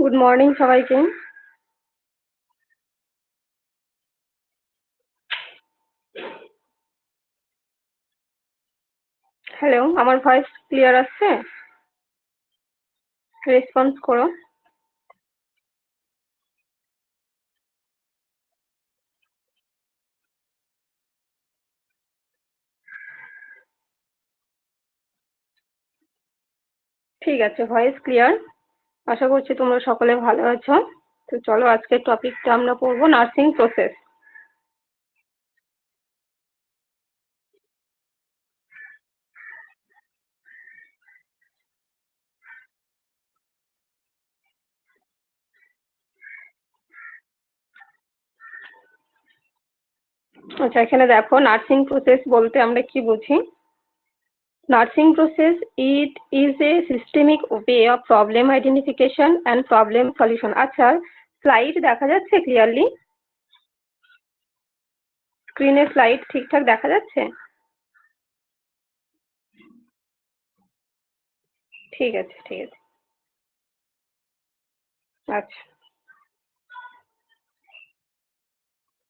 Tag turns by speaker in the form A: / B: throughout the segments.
A: Good morning সবাইকে। Hello, আমার voice clear আসছে? রেসপন্স করো। ঠিক আছে, ভয়েস ক্লিয়ার। আশা করছি তোমরা সকলে ভালো আছো। তো চলো আজকের টপিকটা আমরা পড়বো নার্সিং প্রসেস। আচ্ছা, এখানে দেখো নার্সিং প্রসেস বলতে আমরা কি বুঝি। Nursing process it is a systemic way of problem identification and problem solution. আচ্ছা, স্লাইড দেখা যাচ্ছে ক্লিয়ারলি? স্ক্রিনে স্লাইড ঠিকঠাক দেখা যাচ্ছে? ঠিক আছে, ঠিক আছে। আচ্ছা,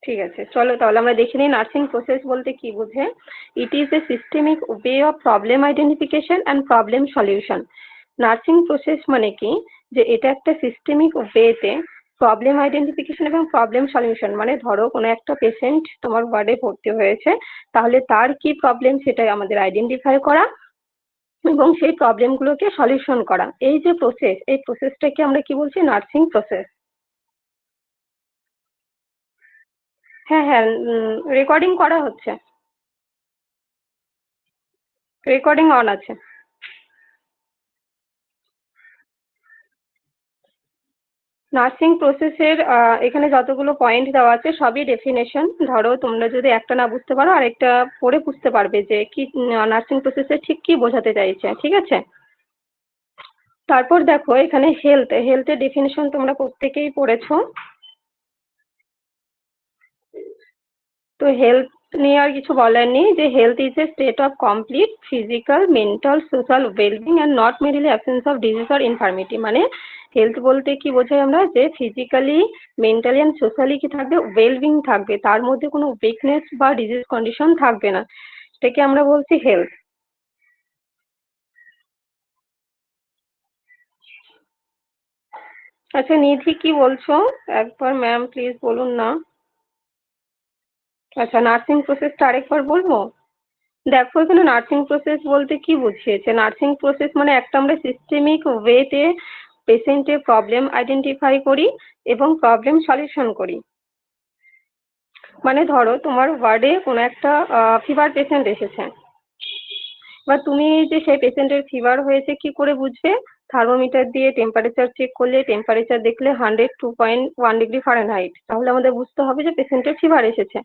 A: ঠিক আছে, চলো তাহলে আমরা দেখে নিই নার্সিং প্রসেস বলতে কি বোঝে। It is a systemic way of problem identification and problem solution. Nursing process মানে কি, যে এটা একটা সিস্টেমিক ওয়েতে প্রবলেম আইডেন্টিফিকেশন এবং প্রবলেম সলিউশন, মানে ধরো কোনো একটা পেশেন্ট তোমার ওয়ার্ডে ভর্তি হয়েছে, তাহলে তার কি প্রবলেম সেটাই আমাদের আইডেন্টিফাই করা এবং সেই প্রবলেমগুলোকে সলিউশন করা। এই যে প্রসেস, এই প্রসেসটাকে আমরা কি বলছি, নার্সিং প্রসেস। হ্যাঁ হ্যাঁ, রেকর্ডিং করা হচ্ছে, রেকর্ডিং অন আছে। নার্সিং প্রসেসের এখানে যতগুলো পয়েন্ট দেওয়া আছে সবই ডেফিনেশন। ধরো তোমরা যদি একটা না বুঝতে পারো আরেকটা পড়ে বুঝতে পারবে যে কি নার্সিং প্রসেসে ঠিক কি বোঝাতে চাইছে, ঠিক আছে। তারপর দেখো এখানে হেলথের ডেফিনেশন তোমরা প্রত্যেকেই পড়েছো। তো হেলথ নিয়ে আর কিছু বলার নেই, যে health is a state of complete physical mental social wellbeing and not merely absence of disease or ইনফার্মিটি। মানে হেলথ বলতে কি বোঝাই আমরা, যে ফিজিক্যালি মেন্টালি অ্যান্ড সোশ্যালি কি থাকবে, ওয়েলবিং থাকবে, তার মধ্যে কোনো উইকনেস বা ডিজিজ কন্ডিশন থাকবে না, সেটাকে আমরা বলছি হেলথ। আচ্ছা নিধি কি বলছো, একবার ম্যাম প্লিজ বলুন না। আচ্ছা, নার্সিং প্রসেসটা আরেকবার বলবো। দেখো এখানে নার্সিং প্রসেস বলতে কি বুঝিয়েছে, নার্সিং প্রসেস মানে একটা আমরা সিস্টেমিক ওয়েতে পেশেন্টের প্রবলেম আইডেন্টিফাই করি এবং প্রবলেম সলিউশন করি। মানে ধরো তোমার ওয়ার্ডে কোনো একটা ফিভার পেশেন্ট এসেছে, এবার তুমি যে সেই পেশেন্টের ফিভার হয়েছে কি করে বুঝবে, থার্মোমিটার দিয়ে টেম্পারেচার চেক করলে, টেম্পারেচার দেখলে 102.1 ডিগ্রি ফারেনহাইট, তাহলে আমাদের বুঝতে হবে যে পেশেন্টের ফিভার এসেছে।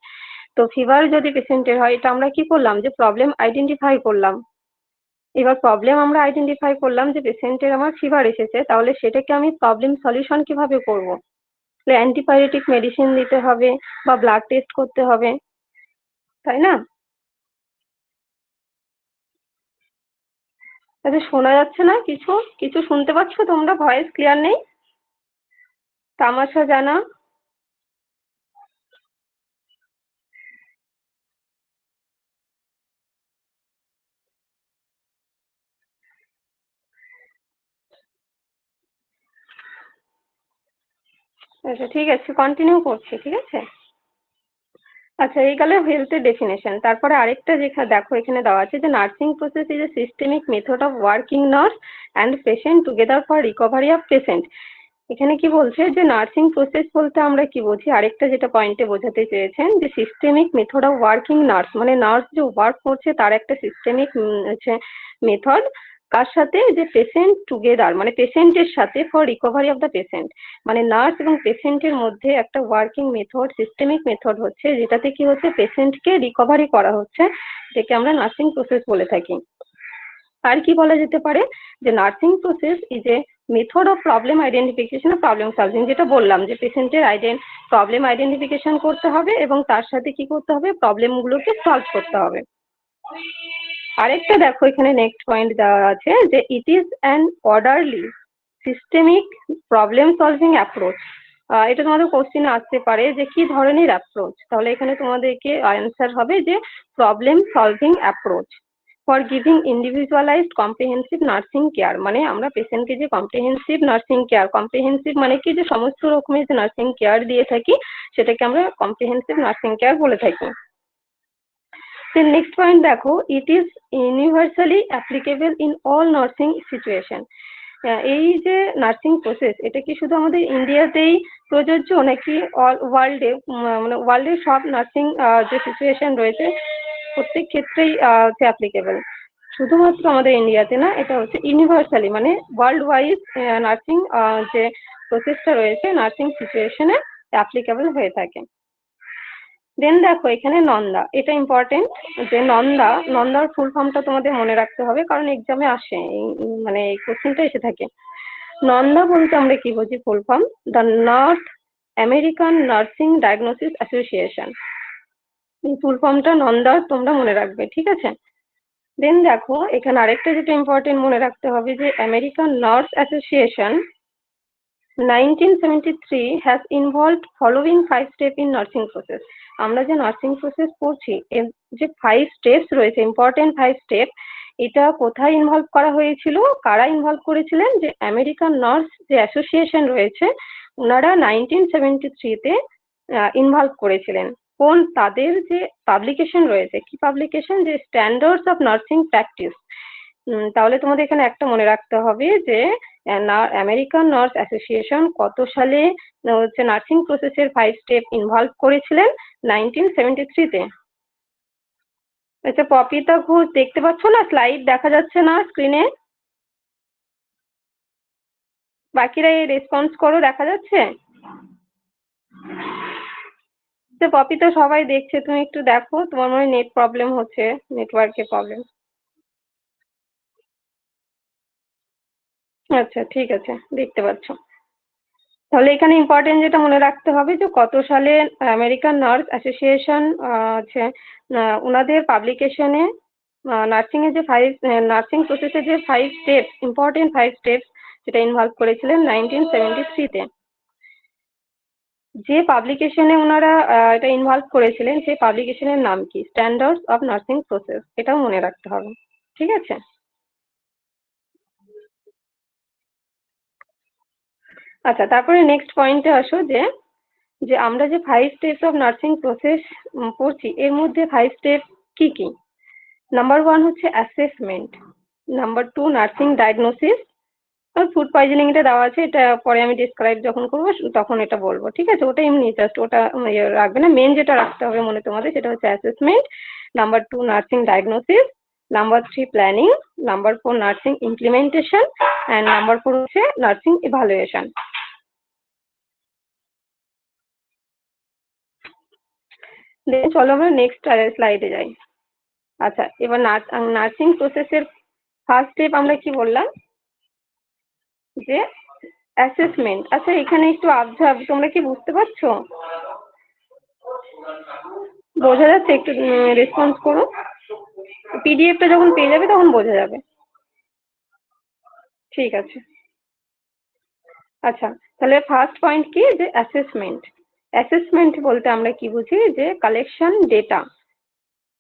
A: তো ফিভার যদি পেশেন্টের হয়, এটা আমরা কি করলাম, যে প্রবলেম আইডেন্টিফাই করলাম। এবার প্রবলেম আমরা আইডেন্টিফাই করলাম যে পেশেন্টের আমার ফিভার এসেছে, তাহলে সেটাকে আমি প্রবলেম সলিউশন কিভাবে করব, অ্যান্টিবায়োটিক মেডিসিন দিতে হবে বা ব্লাড টেস্ট করতে হবে, তাই না? আচ্ছা, শোনা যাচ্ছে না কিছু? কিছু শুনতে পাচ্ছ তোমরা? ভয়েস ক্লিয়ার নেই? তামাশা জানা। আচ্ছা ঠিক আছে, কন্টিনিউ করছি, ঠিক আছে। আচ্ছা, এই গেল হেলথের ডেফিনেশন। তারপরে আরেকটা যেখানে দেখো এখানে দেওয়া আছে যে nursing process is a systemic method of working nurse and patient together for recovery of patient. এখানে কি বলছে, যে নার্সিং প্রসেস বলতে আমরা কি বুঝি, আরেকটা যেটা পয়েন্টে বোঝাতে চেয়েছেন, যে systemic method of working nurse, মানে নার্স যে ওয়ার্ক করছে তার একটা সিস্টেমিক হচ্ছে মেথড, কার সাথে, যে পেশেন্ট টুগেদার, মানে পেশেন্টের সাথে for recovery of the patient. মানে নার্স এবং পেশেন্টের মধ্যে একটা ওয়ার্কিং মেথড, সিস্টেমিক মেথড হচ্ছে, যেটাতে কি হচ্ছে, পেশেন্টকে রিকভারি করা হচ্ছে, যেটাকে আমরা নার্সিং প্রসেস বলে থাকি। আর কি বলা যেতে পারে, যে nursing process is a method of problem identification problem solving, যেটা বললাম যে পেশেন্টের প্রবলেম আইডেন্টিফিকেশন করতে হবে এবং তার সাথে কি করতে হবে, প্রবলেমগুলোকে সলভ করতে হবে। আরেকটা দেখো এখানে নেক্সট পয়েন্ট দেওয়া আছে, যে it is an orderly systemic problem solving approach. এটা তোমাদের কোশ্চেনে আসতে পারে যে কি ধরনের অ্যাপ্রোচ, তাহলে এখানে তোমাদেরকে অ্যান্সার হবে যে problem solving approach for giving individualised comprehensive nursing care. মানে আমরা পেশেন্টকে যে কম্প্রিহেন্সিভ নার্সিং কেয়ার, কম্প্রিহেন্সিভ মানে কি যে সমস্ত রকমের যে নার্সিং কেয়ার দিয়ে থাকি সেটাকে আমরা কম্প্রিহেন্সিভ নার্সিং কেয়ার বলে থাকি। Then next point দেখো, it is universally applicable in all nursing situation. এই যে নার্সিং প্রসেস এটা কি শুধু আমাদের ইন্ডিয়াতেই প্রযোজ্য নাকি অল ওয়ার্ল্ডে, মানে ওয়ার্ল্ডের সব নার্সিং যে সিচুয়েশন রয়েছে প্রত্যেক ক্ষেত্রেই অ্যাপ্লিকেবল? শুধুমাত্র আমাদের ইন্ডিয়াতে না, এটা হচ্ছে ইউনিভার্সালি মানে ওয়ার্ল্ড ওয়াইজ নার্সিং যে প্রসেসটা রয়েছে নার্সিং সিচুয়েশনে অ্যাপ্লিকেবল হয়ে থাকে। দেন দেখো এখানে নন্দা, এটা ইম্পর্টেন্ট যে নন্দার ফুল ফর্মটা তোমাদের মনে রাখতে হবে কারণ এক্সামে আসে, মানে এই কোশ্চেনটা এসে থাকে। নন্দা বলতে আমরা কি বুঝি full form? The north American nursing diagnosis association. এই ফুল ফর্মটা নন্দা তোমরা মনে রাখবে, ঠিক আছে? দেন দেখো এখানে আরেকটা যেটা ইম্পর্টেন্ট মনে রাখতে হবে যে American nurse association 1973 has involved following 5 step in nursing process. আমরা যে নার্সিং প্রসেস পড়ছি এর যে 5 স্টেপস রয়েছে, ইম্পর্টেন্ট 5 স্টেপ, এটা কোথায় ইনভলভ করা হয়েছিল, কারা ইনভলভ করেছিলেন? যে আমেরিকান নার্স যে অ্যাসোসিয়েশন রয়েছে ওনারা 1973 তে ইনভলভ করেছিলেন। কোন তাদের যে পাবলিকেশন রয়েছে, কি পাবলিকেশন? যে স্ট্যান্ডার্ডস অফ নার্সিং প্র্যাকটিস। তাহলে তোমাদের এখানে একটা মনে রাখতে হবে যে আমেরিকান নার্স অ্যাসোসিয়েশন কত সালে হচ্ছে নার্সিং প্রসেসের 5 স্টেপ ইনভলভ করেছিলেন? 1973 তে। আচ্ছা পপিতা ঘোষ দেখতে পাচ্ছ না? স্লাইড দেখা যাচ্ছে না স্ক্রিনে? বাকিরা এই রেসপন্স করো, দেখা যাচ্ছে? পপিতা সবাই দেখছে, তুমি একটু দেখো, তোমার মনে হয় নেট প্রবলেম হচ্ছে, নেটওয়ার্কের প্রবলেম। আচ্ছা ঠিক আছে, দেখতে পাচ্ছ। তাহলে এখানে ইম্পর্টেন্ট যেটা মনে রাখতে হবে যে কত সালে আমেরিকান নার্স অ্যাসোসিয়েশন আছে ওনাদের পাবলিকেশনে নার্সিং এর যে 5 নার্সিং প্রসেসের যে 5 স্টেপস, ইম্পর্টেন্ট 5 স্টেপস সেটা ইনভলভ করেছিলেন 1973 তে। যে পাবলিকেশনে ওনারা এটা ইনভলভ করেছিলেন সেই পাবলিকেশনের নাম কি? স্ট্যান্ডার্ডস অফ নার্সিং প্রসেস, এটাও মনে রাখতে হবে, ঠিক আছে? আচ্ছা তারপরে নেক্সট পয়েন্টে আসো যে যে আমরা যে 5 স্টেপস অফ নার্সিং প্রসেস পড়ছি এর মধ্যে 5 স্টেপ কি কি? নাম্বার 1 হচ্ছে অ্যাসেসমেন্ট, নাম্বার 2 নার্সিং ডায়াগনোসিস, আর ফুড পয়জনিং এটা দেওয়া আছে, এটা পরে আমি ডিসক্রাইব যখন করবো তখন এটা বলবো, ঠিক আছে? ওটা এমনি জাস্ট ওটা রাখবে না, মেন যেটা রাখতে হবে মনে তোমাদের সেটা হচ্ছে assessment, number 2 nursing diagnosis, number 3 planning, number 4 nursing implementation, and number 4 হচ্ছে নার্সিং ইভালুয়েশন। দেন চলো আমরা নেক্সট স্লাইডে যাই। আচ্ছা এবার নার্সিং প্রসেসের ফার্স্ট স্টেপ আমরা কি বললাম? যে অ্যাসেসমেন্ট। আচ্ছা এখানে একটু অবজার্ভ, তোমরা কি বুঝতে পারছো? বোঝা যাচ্ছে? একটু রেসপন্স করো, পিডিএফটা যখন পেয়ে যাবে তখন বোঝা যাবে। ঠিক আছে, আচ্ছা তাহলে ফার্স্ট পয়েন্ট কি? যে অ্যাসেসমেন্ট। অ্যাসেসমেন্ট বলতে আমরা কি বুঝি? যে কালেকশন ডেটা।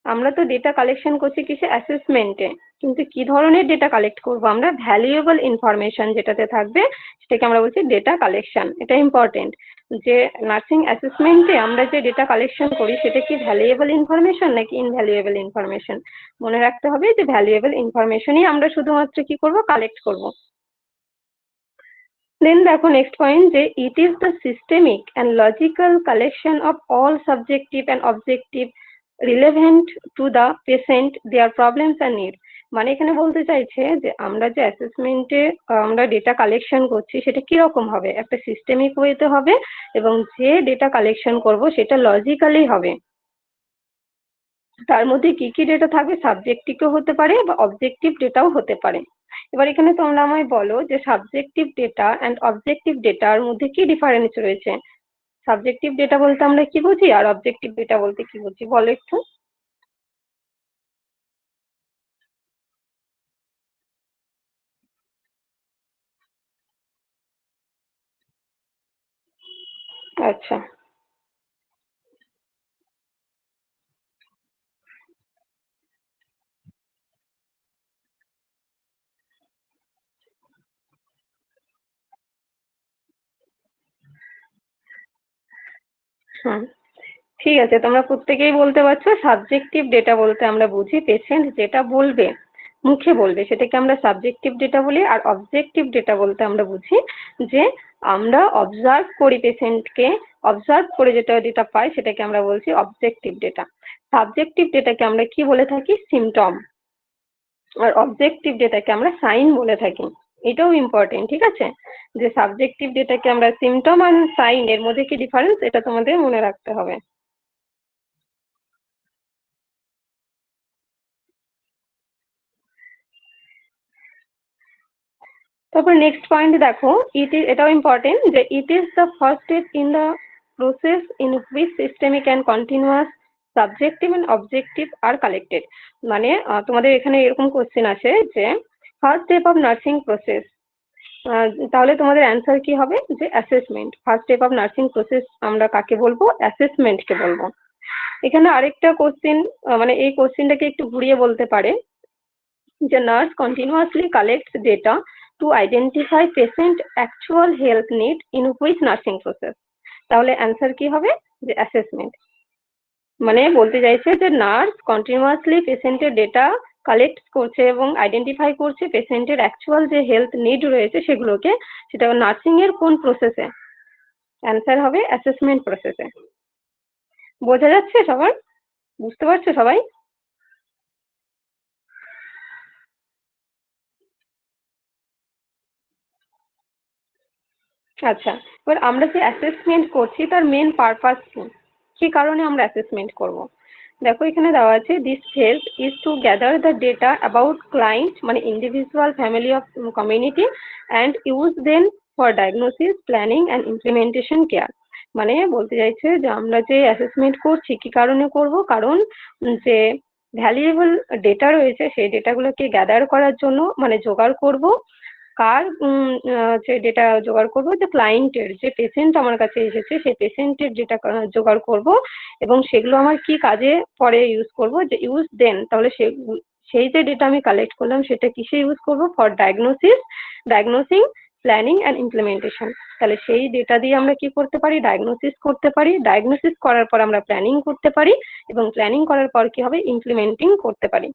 A: আমরা তো ডেটা কালেকশন করছি কিসে? অ্যাসেসমেন্টে। কিন্তু কি ধরনের ডেটা কালেক্ট করবো আমরা? ভ্যালুয়েবল ইনফরমেশন যেটাতে থাকবে সেটাকে আমরা বলছি ডেটা কালেকশন। এটা ইম্পর্টেন্ট যে নার্সিং অ্যাসেসমেন্টে আমরা যে ডেটা কালেকশন করি সেটা কি ভ্যালুয়েবল ইনফরমেশন নাকি ইনভ্যালুয়েবল ইনফরমেশন? মনে রাখতে হবে যে ভ্যালুয়েবল ইনফরমেশনই আমরা শুধুমাত্র কি করব? কালেক্ট করব। দেন দেখো নেক্সট পয়েন্ট যে it is the systemic and logical collection of all subjective and objective relevant to the patient, their problems and need. মানে এখানে বলতে চাইছে যে আমরা যে অ্যাসেসমেন্টে আমরা ডেটা কালেকশন করছি সেটা কিরকম হবে? একটা সিস্টেমিক ওয়েতে হবে এবং যে ডেটা কালেকশন করব সেটা লজিক্যালি হবে। তার মধ্যে কি কি ডেটা থাকবে? সাবজেক্টিভও হতে পারে বা অবজেক্টিভ ডেটাও হতে পারে। এবার এখানে তোমরা আমায় বলো যে সাবজেক্টিভ ডেটা অ্যান্ড অবজেক্টিভ ডেটার মধ্যে কি ডিফারেন্স রয়েছে? সাবজেক্টিভ ডেটা বলতে আমরা কি বুঝি আর অবজেক্টিভ ডেটা বলতে কি বুঝি বলো একটু? আচ্ছা। হুম, ঠিক আছে, তোমরা প্রত্যেকেই বলতে পারছো। সাবজেক্টিভ ডেটা বলতে আমরা বুঝি পেশেন্ট যেটা বলবে, মুখে বলবে, সেটাকে আমরা সাবজেক্টিভ ডেটা বলি। আর অবজেক্টিভ ডেটা বলতে আমরা বুঝি যে আমরা অবজার্ভ করি পেশেন্টকে, অবজার্ভ করে যেটা ডেটা পাই সেটাকে আমরা বলছি অবজেক্টিভ ডেটা। সাবজেক্টিভ ডেটাকে আমরা কি বলে থাকি? সিমটম। আর অবজেক্টিভ ডেটাকে আমরা সাইন বলে থাকি। এটাও ইম্পর্টেন্ট, ঠিক আছে? যে সাবজেক্টিভ ডেটাকে আমরা সিমটম আর সাইন, এর মধ্যে কি ডিফারেন্স, এটা তোমাদের মনে রাখতে হবে। তারপর নেক্সট পয়েন্ট দেখো, এটাও ইম্পর্টেন্ট যে it is the first step in the process in which systemic and continuous subjective and objective are collected. মানে তোমাদের এখানে এরকম কোশ্চেন আছে যে first step of nursing process, তাহলে তোমাদের অ্যান্সার কি হবে? যে assessment. First step of nursing process আমরা কাকে বলবো? অ্যাসেসমেন্টকে বলবো। এখানে আরেকটা কোশ্চেন, মানে এই কোশ্চেনটাকে একটু ঘুরিয়ে বলতে পারে যে nurse continuously collects data to identify patient actual health need in which nursing process. তাহলে অ্যান্সার কি হবে? যে অ্যাসেসমেন্ট। মানে বলতে চাইছে যে নার্স কন্টিনিউয়াসলি পেশেন্টের ডেটা কালেক্ট করছে এবং আইডেন্টিফাই করছে পেশেন্টের অ্যাকচুয়াল যে হেলথ নিড রয়েছে সেগুলোকে, সেটা নার্সিং এর কোন প্রসেসে? অ্যান্সার হবে অ্যাসেসমেন্ট প্রসেসে। বোঝা যাচ্ছে সবার? বুঝতে পারছো সবাই? আচ্ছা, এবার আমরা যে অ্যাসেসমেন্ট করছি তার মেন পারপাস কি? কি কারণে আমরা অ্যাসেসমেন্ট করব? দেখো এখানে দেওয়া আছে this phase is to gather the data about client, মানে individual, family of community, and use then for diagnosis, planning and implementation care. মানে বলতে চাইছে যে আমরা যে অ্যাসেসমেন্ট করছি কি কারণে করব? কারণ যে ভ্যালুয়েবল ডেটা রয়েছে সেই ডেটাগুলোকে গ্যাদার করার জন্য, মানে জোগাড় করব। কার যে ডেটা জোগাড় করবো? যে ক্লায়েন্টের, যে পেশেন্ট আমার কাছে এসেছে সেই পেশেন্টের ডেটা জোগাড় করব। এবং সেগুলো আমার কি কাজে পরে ইউজ করব? যে ইউজ দেন, তাহলে সেই যে ডেটা আমি কালেক্ট করলাম সেটা কিসে ইউজ করব? For diagnosis, diagnosing, planning and implementation. তাহলে সেই ডেটা দিয়ে আমরা কি করতে পারি? ডায়াগনোসিস করতে পারি, ডায়াগনোসিস করার পর আমরা প্ল্যানিং করতে পারি, এবং প্ল্যানিং করার পর কি হবে? ইমপ্লিমেন্টিং করতে পারি।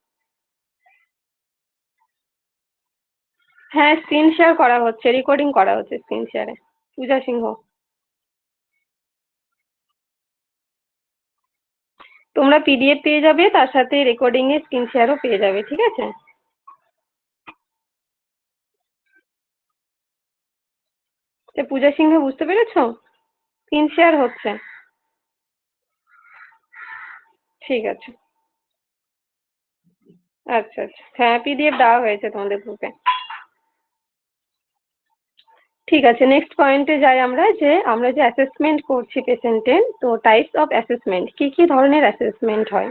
A: হ্যাঁ, স্ক্রিন শেয়ার করা হচ্ছে, রেকর্ডিং করা হচ্ছে স্ক্রিন শেয়ারে। পূজা সিংহ। তোমরা পিডিএফ পেয়ে যাবে, তার সাথে রেকর্ডিং এর স্ক্রিন শেয়ারও পেয়ে যাবে, ঠিক আছে? পূজা সিংহ, বুঝতে পেরেছো? স্ক্রিন শেয়ার হচ্ছে। ঠিক আছে। আচ্ছা আচ্ছা, হ্যাঁ পিডিএফ দেওয়া হয়েছে তোমাদের গ্রুপে। ঠিক আছে, নেক্সট পয়েন্টে যাই আমরা, যে আমরা যে অ্যাসেসমেন্ট করছি পেশেন্টের, তো টাইপস অফ অ্যাসেসমেন্ট, কি কি ধরনের অ্যাসেসমেন্ট হয়?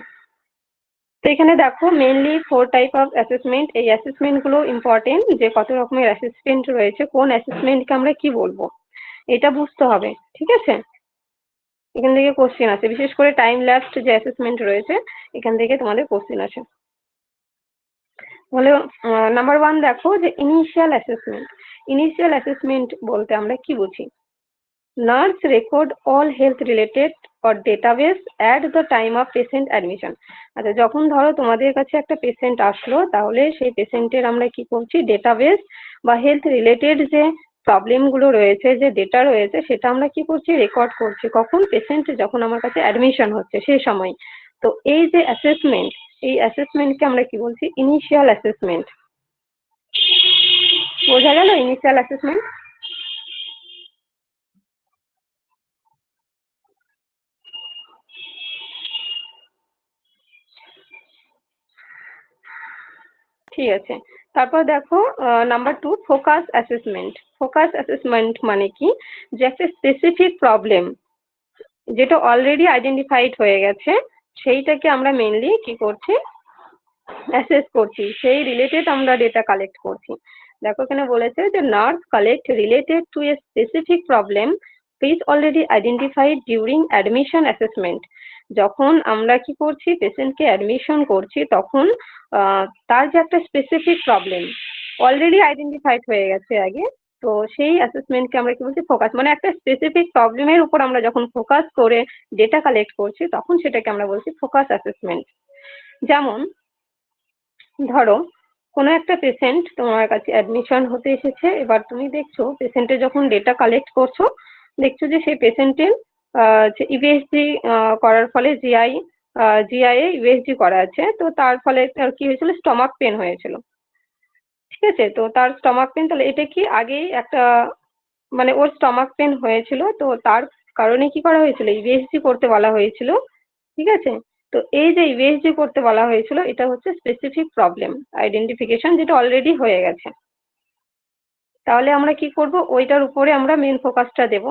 A: তো এখানে দেখো মেনলি 4 টাইপ অফ অ্যাসেসমেন্ট। এই অ্যাসেসমেন্ট গুলো ইম্পর্টেন্ট, যে কত রকমের অ্যাসেসমেন্ট রয়েছে, কোন অ্যাসেসমেন্টকে আমরা কি বলবো এটা বুঝতে হবে, ঠিক আছে? এখান থেকে কোশ্চেন আছে, বিশেষ করে টাইম ল্যাপসড যে অ্যাসেসমেন্ট রয়েছে এখান থেকে তোমাদের কোশ্চেন আছে। তাহলে নাম্বার 1 দেখো, যে ইনিশিয়াল অ্যাসেসমেন্ট। ইনিশিয়াল অ্যাসেসমেন্ট বলতে আমরা কি বুঝি? Nurse record all health related or database at the time of patient admission. আচ্ছা, যখন ধরো তোমাদের কাছে একটা পেশেন্ট আসলো, তাহলে সেই পেশেন্টের আমরা কি করছি? ডেটাবেস বা হেলথ রিলেটেড যে প্রবলেম গুলো রয়েছে, যে ডেটা রয়েছে, সেটা আমরা কি করছি? রেকর্ড করছি। কখন? পেশেন্ট যখন আমার কাছে অ্যাডমিশন হচ্ছে সেই সময়। তো এই যে অ্যাসেসমেন্ট, এই অ্যাসেসমেন্টকে আমরা কি বলছি? Initial assessment. বোঝা গেল ইনিশিয়াল অ্যাসেসমেন্ট? ঠিক আছে। তারপর দেখো number 2, focus assessment. Focus assessment মানে কি? যে একটা স্পেসিফিক প্রবলেম যেটা অলরেডি আইডেন্টিফাইড হয়ে গেছে, সেইটাকে আমরা মেনলি কি করছি? অ্যাসেস করছি, সেই রিলেটেড আমরা ডেটা কালেক্ট করছি। দেখো এখানে বলেছে যে nurse collect related to a specific problem is already identified during admission assessment. যখন আমরা কি করছি, পেশেন্টকে অ্যাডমিশন করছি, তখন তার যে একটা স্পেসিফিক প্রবলেম অলরেডি আইডেন্টিফাইড হয়ে গেছে আগে, তো সেই অ্যাসেসমেন্টকে আমরা কি বলছি, ফোকাস। মানে একটা স্পেসিফিক প্রবলেমের উপর আমরা যখন ফোকাস করে ডেটা কালেক্ট করছি, তখন সেটাকে আমরা বলছি ফোকাস অ্যাসেসমেন্ট। যেমন ধরো কোনো একটা পেশেন্ট তোমার কাছে অ্যাডমিশন হতে এসেছে, এবার তুমি দেখছো পেশেন্টের যখন ডেটা কালেক্ট করছো, দেখছো যে সেই পেশেন্টের ইভিএসজি করার ফলে জিআই এ ইভিএসজি করা আছে, তো তার ফলে তার কি হয়েছিল, স্টমাক পেন হয়েছিল। ঠিক আছে, তো তার স্টমাক পেন, তাহলে এটা কি আগেই একটা, মানে ওর স্টমাক পেন হয়েছিল, তো তার কারণে কি করা হয়েছিল, ইভিএসজি করতে বলা হয়েছিল। ঠিক আছে, তো এই যে ইভিএসজি করতে বলা হয়েছিল, এটা হচ্ছে স্পেসিফিক প্রবলেম আইডেন্টিফিকেশন, যেটা অলরেডি হয়ে গেছে। তাহলে আমরা কি করব, ওইটার উপরে আমরা মেন ফোকাসটা দেব।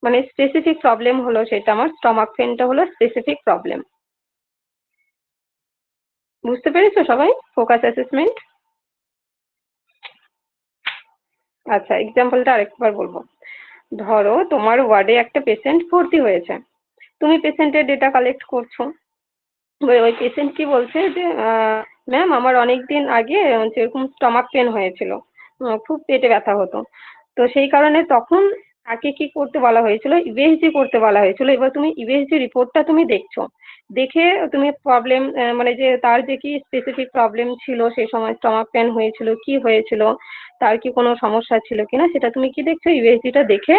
A: মানে স্পেসিফিক প্রবলেম হলো সেটা, আমার স্টমাক পেনটা হলো স্পেসিফিক প্রবলেম। বুঝতে পেরেছো সবাই ফোকাস অ্যাসেসমেন্ট? আচ্ছা, এক্সাম্পলটা আরেকবার বলবো। ধরো তোমার ওয়ার্ডে একটা পেশেন্ট ভর্তি হয়েছে, তুমি পেশেন্টের ডেটা কালেক্ট করছো। ওই পেশেন্ট কি বলছে যে ম্যাম আমার অনেক দিন আগে যেরকম স্টমাক পেন হয়েছিল, খুব পেটে ব্যথা হতো, তো সেই কারণে তখন তাকে কি করতে বলা হয়েছিল, ইভিএসজি করতে বলা হয়েছিল। এবার তুমি ইভিএসজি রিপোর্টটা তুমি দেখছো, দেখে তুমি প্রবলেম, মানে যে তার যে কি স্পেসিফিক প্রবলেম ছিল, সেই সময় স্টমাক পেন হয়েছিল, কি হয়েছিল, তার কি কোনো সমস্যা ছিল কিনা, সেটা তুমি কি দেখছো, ইভিএসজিটা দেখে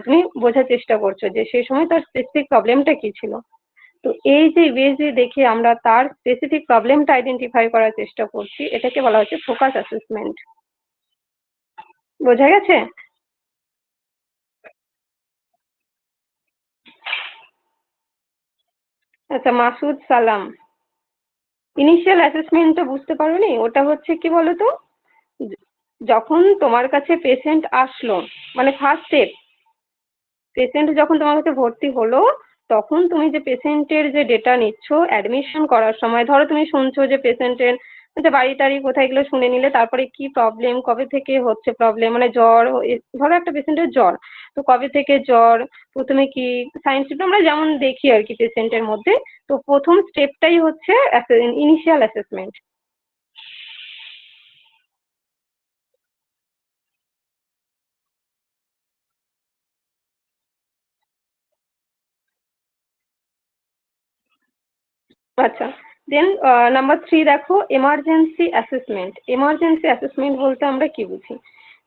A: তুমি বোঝার চেষ্টা করছো যে সেই সময় তার স্পেসিফিক প্রবলেমটা কি ছিল। তো এই যে ইভিএসজি দেখে আমরা তার স্পেসিফিক প্রবলেমটা আইডেন্টিফাই করার চেষ্টা করছি, এটাকে বলা হচ্ছে ফোকাস অ্যাসেসমেন্ট। বোঝা গেছে? আচ্ছা, মাসুদ সালাম, ইনিশিয়াল অ্যাসেসমেন্টটা বুঝতে পারোনি? ওটা হচ্ছে কি বলতো, যখন তোমার কাছে পেশেন্ট আসলো, মানে ফার্স্ট স্টেপ, পেশেন্ট যখন তোমার কাছে ভর্তি হলো, তখন তুমি যে পেশেন্টের যে ডেটা নিচ্ছ অ্যাডমিশন করার সময়, ধরো তুমি শুনছো যে পেশেন্টের যে বাড়ি টাড়ি কোথায়, এগুলো শুনে নিলে, তারপরে কি প্রবলেম, কবে থেকে হচ্ছে প্রবলেম, মানে জ্বর, ধরো একটা পেশেন্টের জ্বর, তো কবে থেকে জ্বর, প্রথমে কি সাইন সিম্পটম আমরা যেমন দেখি আর কি পেশেন্টের মধ্যে, তো প্রথম স্টেপটাই হচ্ছে ইনিশিয়াল অ্যাসেসমেন্ট। আচ্ছা, দেন নাম্বার 3 দেখো, এমার্জেন্সি অ্যাসেসমেন্ট। এমার্জেন্সি অ্যাসেসমেন্ট বলতে আমরা কি বুঝি,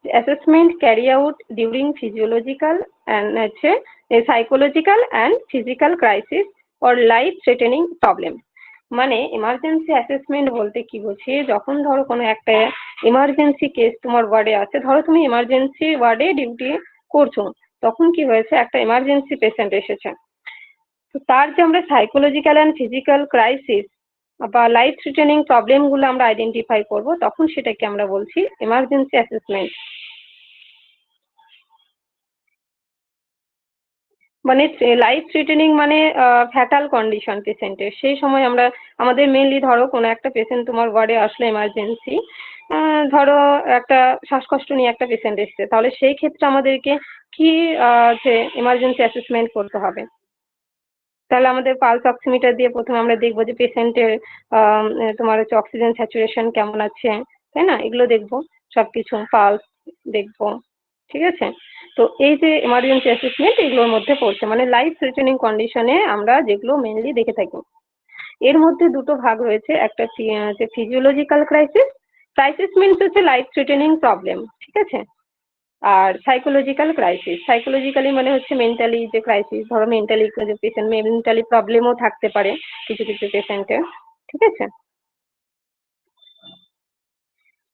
A: assessment carry out during physiological and হচ্ছে psychological and physical crisis or life threatening problem. মানে এমার্জেন্সি অ্যাসেসমেন্ট বলতে কি বুঝি, যখন ধরো কোনো একটা এমার্জেন্সি কেস তোমার ওয়ার্ডে আছে, ধরো তুমি এমার্জেন্সি ওয়ার্ডে ডিউটি করছো, তখন কি হয়েছে, একটা এমার্জেন্সি পেশেন্ট এসেছে, তো তার যে আমরা সাইকোলজিক্যাল অ্যান্ড ফিজিক্যাল ক্রাইসিস বা লাইফ থ্রেটেনিং প্রবলেম গুলো আমরা আইডেন্টিফাই করব, তখন সেটাকে আমরা বলছি এমার্জেন্সি অ্যাসেসমেন্ট। মানে লাইফ থ্রেটেনিং মানে ফ্যাটাল কন্ডিশন পেশেন্টের, সেই সময় আমরা, আমাদের মেনলি ধরো কোনো একটা পেশেন্ট তোমার ওয়ার্ডে আসলো এমার্জেন্সি, ধরো একটা শ্বাসকষ্ট নিয়ে একটা পেশেন্ট এসছে, তাহলে সেই ক্ষেত্রে আমাদেরকে কি যে এমার্জেন্সি অ্যাসেসমেন্ট করতে হবে। তাহলে আমাদের পালস অক্সিমিটার দিয়ে প্রথমে আমরা দেখবো যে পেশেন্টের তোমার হচ্ছে অক্সিজেন স্যাচুরেশন কেমন আছে, তাই না, এগুলো দেখবো, সবকিছু পালস দেখবো। ঠিক আছে, তো এই যে এমার্জেন্সি অ্যাসেসমেন্ট এগুলোর মধ্যে পড়ছে, মানে লাইফ থ্রেটেনিং কন্ডিশনে আমরা যেগুলো মেনলি দেখে থাকি। এর মধ্যে দুটো ভাগ রয়েছে, একটা যে ফিজিওলজিক্যাল ক্রাইসিস, ক্রাইসিস মিনস হচ্ছে লাইফ থ্রেটেনিং প্রবলেম, ঠিক আছে, আর সাইকোলজিক্যাল ক্রাইসিস, সাইকোলজিক্যালি মানে হচ্ছে মেন্টালি যে ক্রাইসিস, ধরো মেন্টালি যে পেশেন্ট মেন্টালি প্রবলেমও থাকতে পারে কিছু কিছু পেশেন্টের। ঠিক আছে,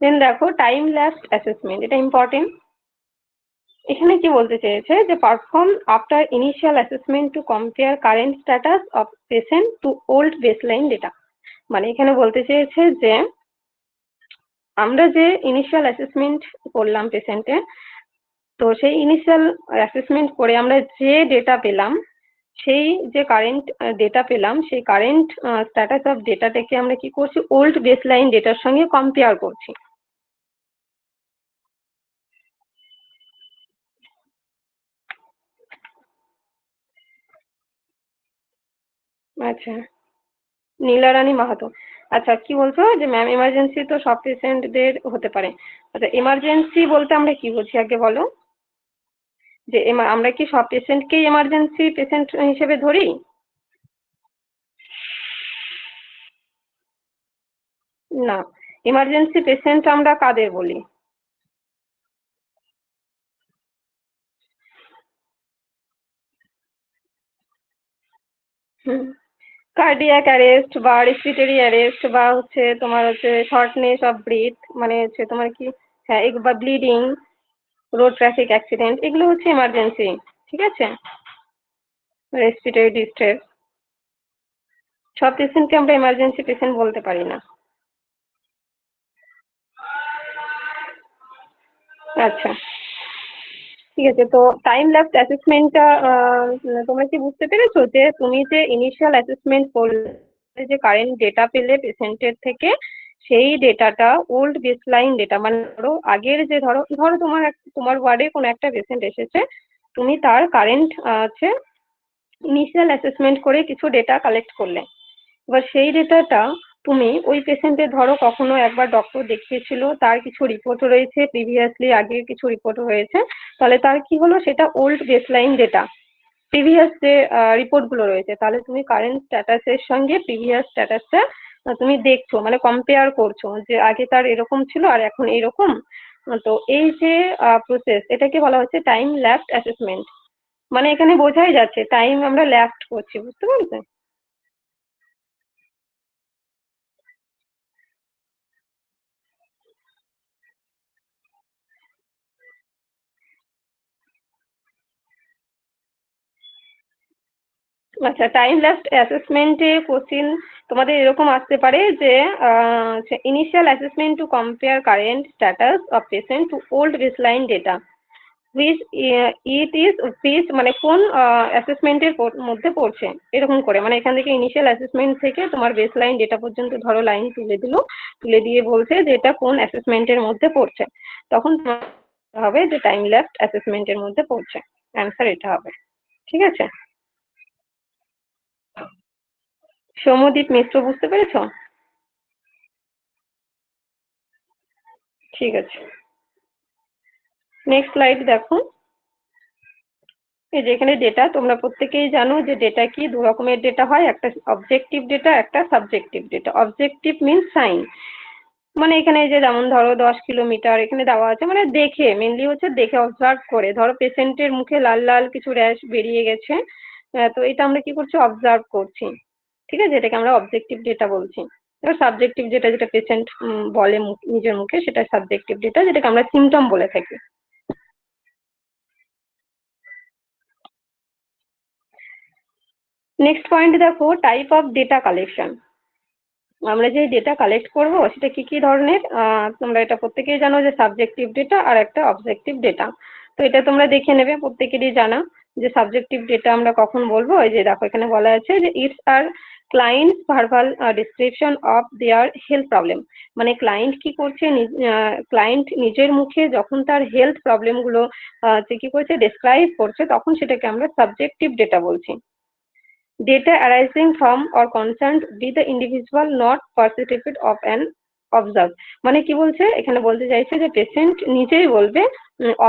A: দেন দেখো টাইম ল্যাপস অ্যাসেসমেন্ট, এটা ইম্পর্টেন্ট। এখানে কি বলতে চেয়েছে যে perform after initial assessment to compare current status of patient to old baseline data. মানে এখানে বলতে চেয়েছে যে আমরা যে ইনিশিয়াল অ্যাসেসমেন্ট করলাম পেশেন্টে, তো সেই ইনিশিয়াল অ্যাসেসমেন্ট করে আমরা যে ডেটা পেলাম, সেই যে কারেন্ট ডেটা পেলাম, সেই কারেন্ট স্ট্যাটাস অফ ডেটাটাকে আমরা কি করছি, ওল্ড বেসলাইন ডেটার সঙ্গে কম্পেয়ার করছি। আচ্ছা, নীলারানী মাহাতো। আচ্ছা, কি বলছো যে ম্যাম এমার্জেন্সি তো সব পেশেন্টদের হতে পারে। আচ্ছা, এমার্জেন্সি বলতে আমরা কি বুঝি আগে বলো? যে আমরা কি সব পেশেন্টকেই এমার্জেন্সি পেশেন্ট হিসেবে ধরি? না, এমার্জেন্সি পেশেন্ট আমরা কাদের বলি? হুম, কার্ডিয়াক অ্যারেস্ট বা রেসপিরেটরি অ্যারেস্ট বা হচ্ছে তোমার হচ্ছে শর্টনেস অফ ব্রিথ, মানে হচ্ছে তোমার কি, হ্যাঁ, বা ব্লিডিং, রোড ট্রাফিক অ্যাক্সিডেন্ট, এগুলো হচ্ছে এমার্জেন্সি। ঠিক আছে, রেসপিরেটরি ডিস্ট্রেস, সব পেশেন্টকে আমরা এমার্জেন্সি পেশেন্ট বলতে পারি না। আচ্ছা, ঠিক আছে। তো টাইম ল্যাপস অ্যাসেসমেন্টটা তোমরা কি বুঝতে পেরেছো যে তুমি যে ইনিশিয়াল অ্যাসেসমেন্ট করলে, যে কারেন্ট ডেটা পেলে পেশেন্টের থেকে, সেই ডেটাটা ওল্ড বেসলাইন ডেটা, মানে ধরো আগের যে, ধরো ধরো তোমার ওয়ার্ডে কোনো একটা পেশেন্ট এসেছে, তুমি তার কারেন্ট আছে ইনিশিয়াল অ্যাসেসমেন্ট করে কিছু ডেটা কালেক্ট করলে। এবার সেই ডেটাটা তুমি ওই পেশেন্টের, ধরো কখনো একবার ডক্টর দেখিয়েছিল, তার কিছু রিপোর্ট রয়েছে, প্রিভিয়াসলি আগের কিছু রিপোর্ট রয়েছে, তাহলে তার কি হলো, সেটা ওল্ড বেসলাইন ডেটা, প্রিভিয়াস যে রিপোর্ট গুলো রয়েছে, তাহলে তুমি কারেন্ট স্ট্যাটাসের সঙ্গে প্রিভিয়াস স্ট্যাটাসটা তুমি দেখছো, মানে কম্পেয়ার করছো যে আগে তার এরকম ছিল আর এখন এরকম। তো এই যে প্রসেস, এটাকে বলা হচ্ছে টাইম ল্যাপস অ্যাসেসমেন্ট। মানে এখানে বোঝাই যাচ্ছে টাইম আমরা ল্যাপস করছি, বুঝতে পারছো? আচ্ছা, টাইম ল্যাপস অ্যাসেসমেন্টে কোশ্চিন তোমাদের এরকম আসতে পারে যে initial assessment to compare current status of patient to old baseline data, which it is, which মানে কোন অ্যাসেসমেন্টের মধ্যে পড়ছে, এরকম করে, মানে এখান থেকে ইনিশিয়াল অ্যাসেসমেন্ট থেকে তোমার বেসলাইন ডেটা পর্যন্ত ধরো লাইন তুলে দিল, তুলে দিয়ে বলছে যে এটা কোন অ্যাসেসমেন্টের মধ্যে পড়ছে, তখন তোমার হবে যে টাইম ল্যাপস অ্যাসেসমেন্টের মধ্যে পড়ছে, অ্যান্সার এটা হবে। ঠিক আছে, সৌম্যদীপ মিশ্র, বুঝতে পেরেছো? ঠিক আছে, নেক্সট স্লাইড দেখো। এই যে এখানে ডেটা, তোমরা প্রত্যেকেই জানো যে ডেটা কি, দু রকমের ডেটা হয়, একটা অবজেক্টিভ ডেটা, একটা subjective data. Objective means sign, মানে এখানে এই যে যেমন ধরো 10 কিলোমিটার এখানে দেওয়া আছে, মানে দেখে, মেনলি হচ্ছে দেখে অবজার্ভ করে, ধরো পেশেন্টের মুখে লাল লাল কিছু র্যাশ বেরিয়ে গেছে, তো এটা আমরা কি করছি, অবজার্ভ করছি। ঠিক আছে, এটাকে আমরা অবজেক্টিভ ডেটা বলছি। এবার সাবজেক্টিভ ডেটা, যেটা পেশেন্ট বলে নিজের মুখে, সেটা সাবজেক্টিভ ডেটা, যেটাকে আমরা সিমটম বলে থাকি। নেক্সট পয়েন্ট দেখো, টাইপ অফ ডেটা কালেকশন। আমরা যে ডেটা কালেক্ট করব সেটা কি কি ধরনের, তোমরা এটা প্রত্যেকেই জানো যে সাবজেক্টিভ ডেটা আর একটা অবজেক্টিভ ডেটা। তো এটা তোমরা দেখে নেবে, প্রত্যেকেরই জানা যে সাবজেক্টিভ ডেটা আমরা কখন বলবো। এই যে দেখো এখানে বলা আছে যে it's are client verbal description of their health problem, মানে ক্লায়েন্ট কি করছে, ক্লায়েন্ট নিজের মুখে যখন তার হেলথ প্রবলেম গুলো যে কি করছে, ডেসক্রাইব করছে, তখন সেটাকে আমরা সাবজেক্টিভ ডেটা বলছি। Data arising from or concerned with the individual not perceptive of an observe, মানে কি বলছে, এখানে বলতে চাইছে যে পেশেন্ট নিজেই বলবে,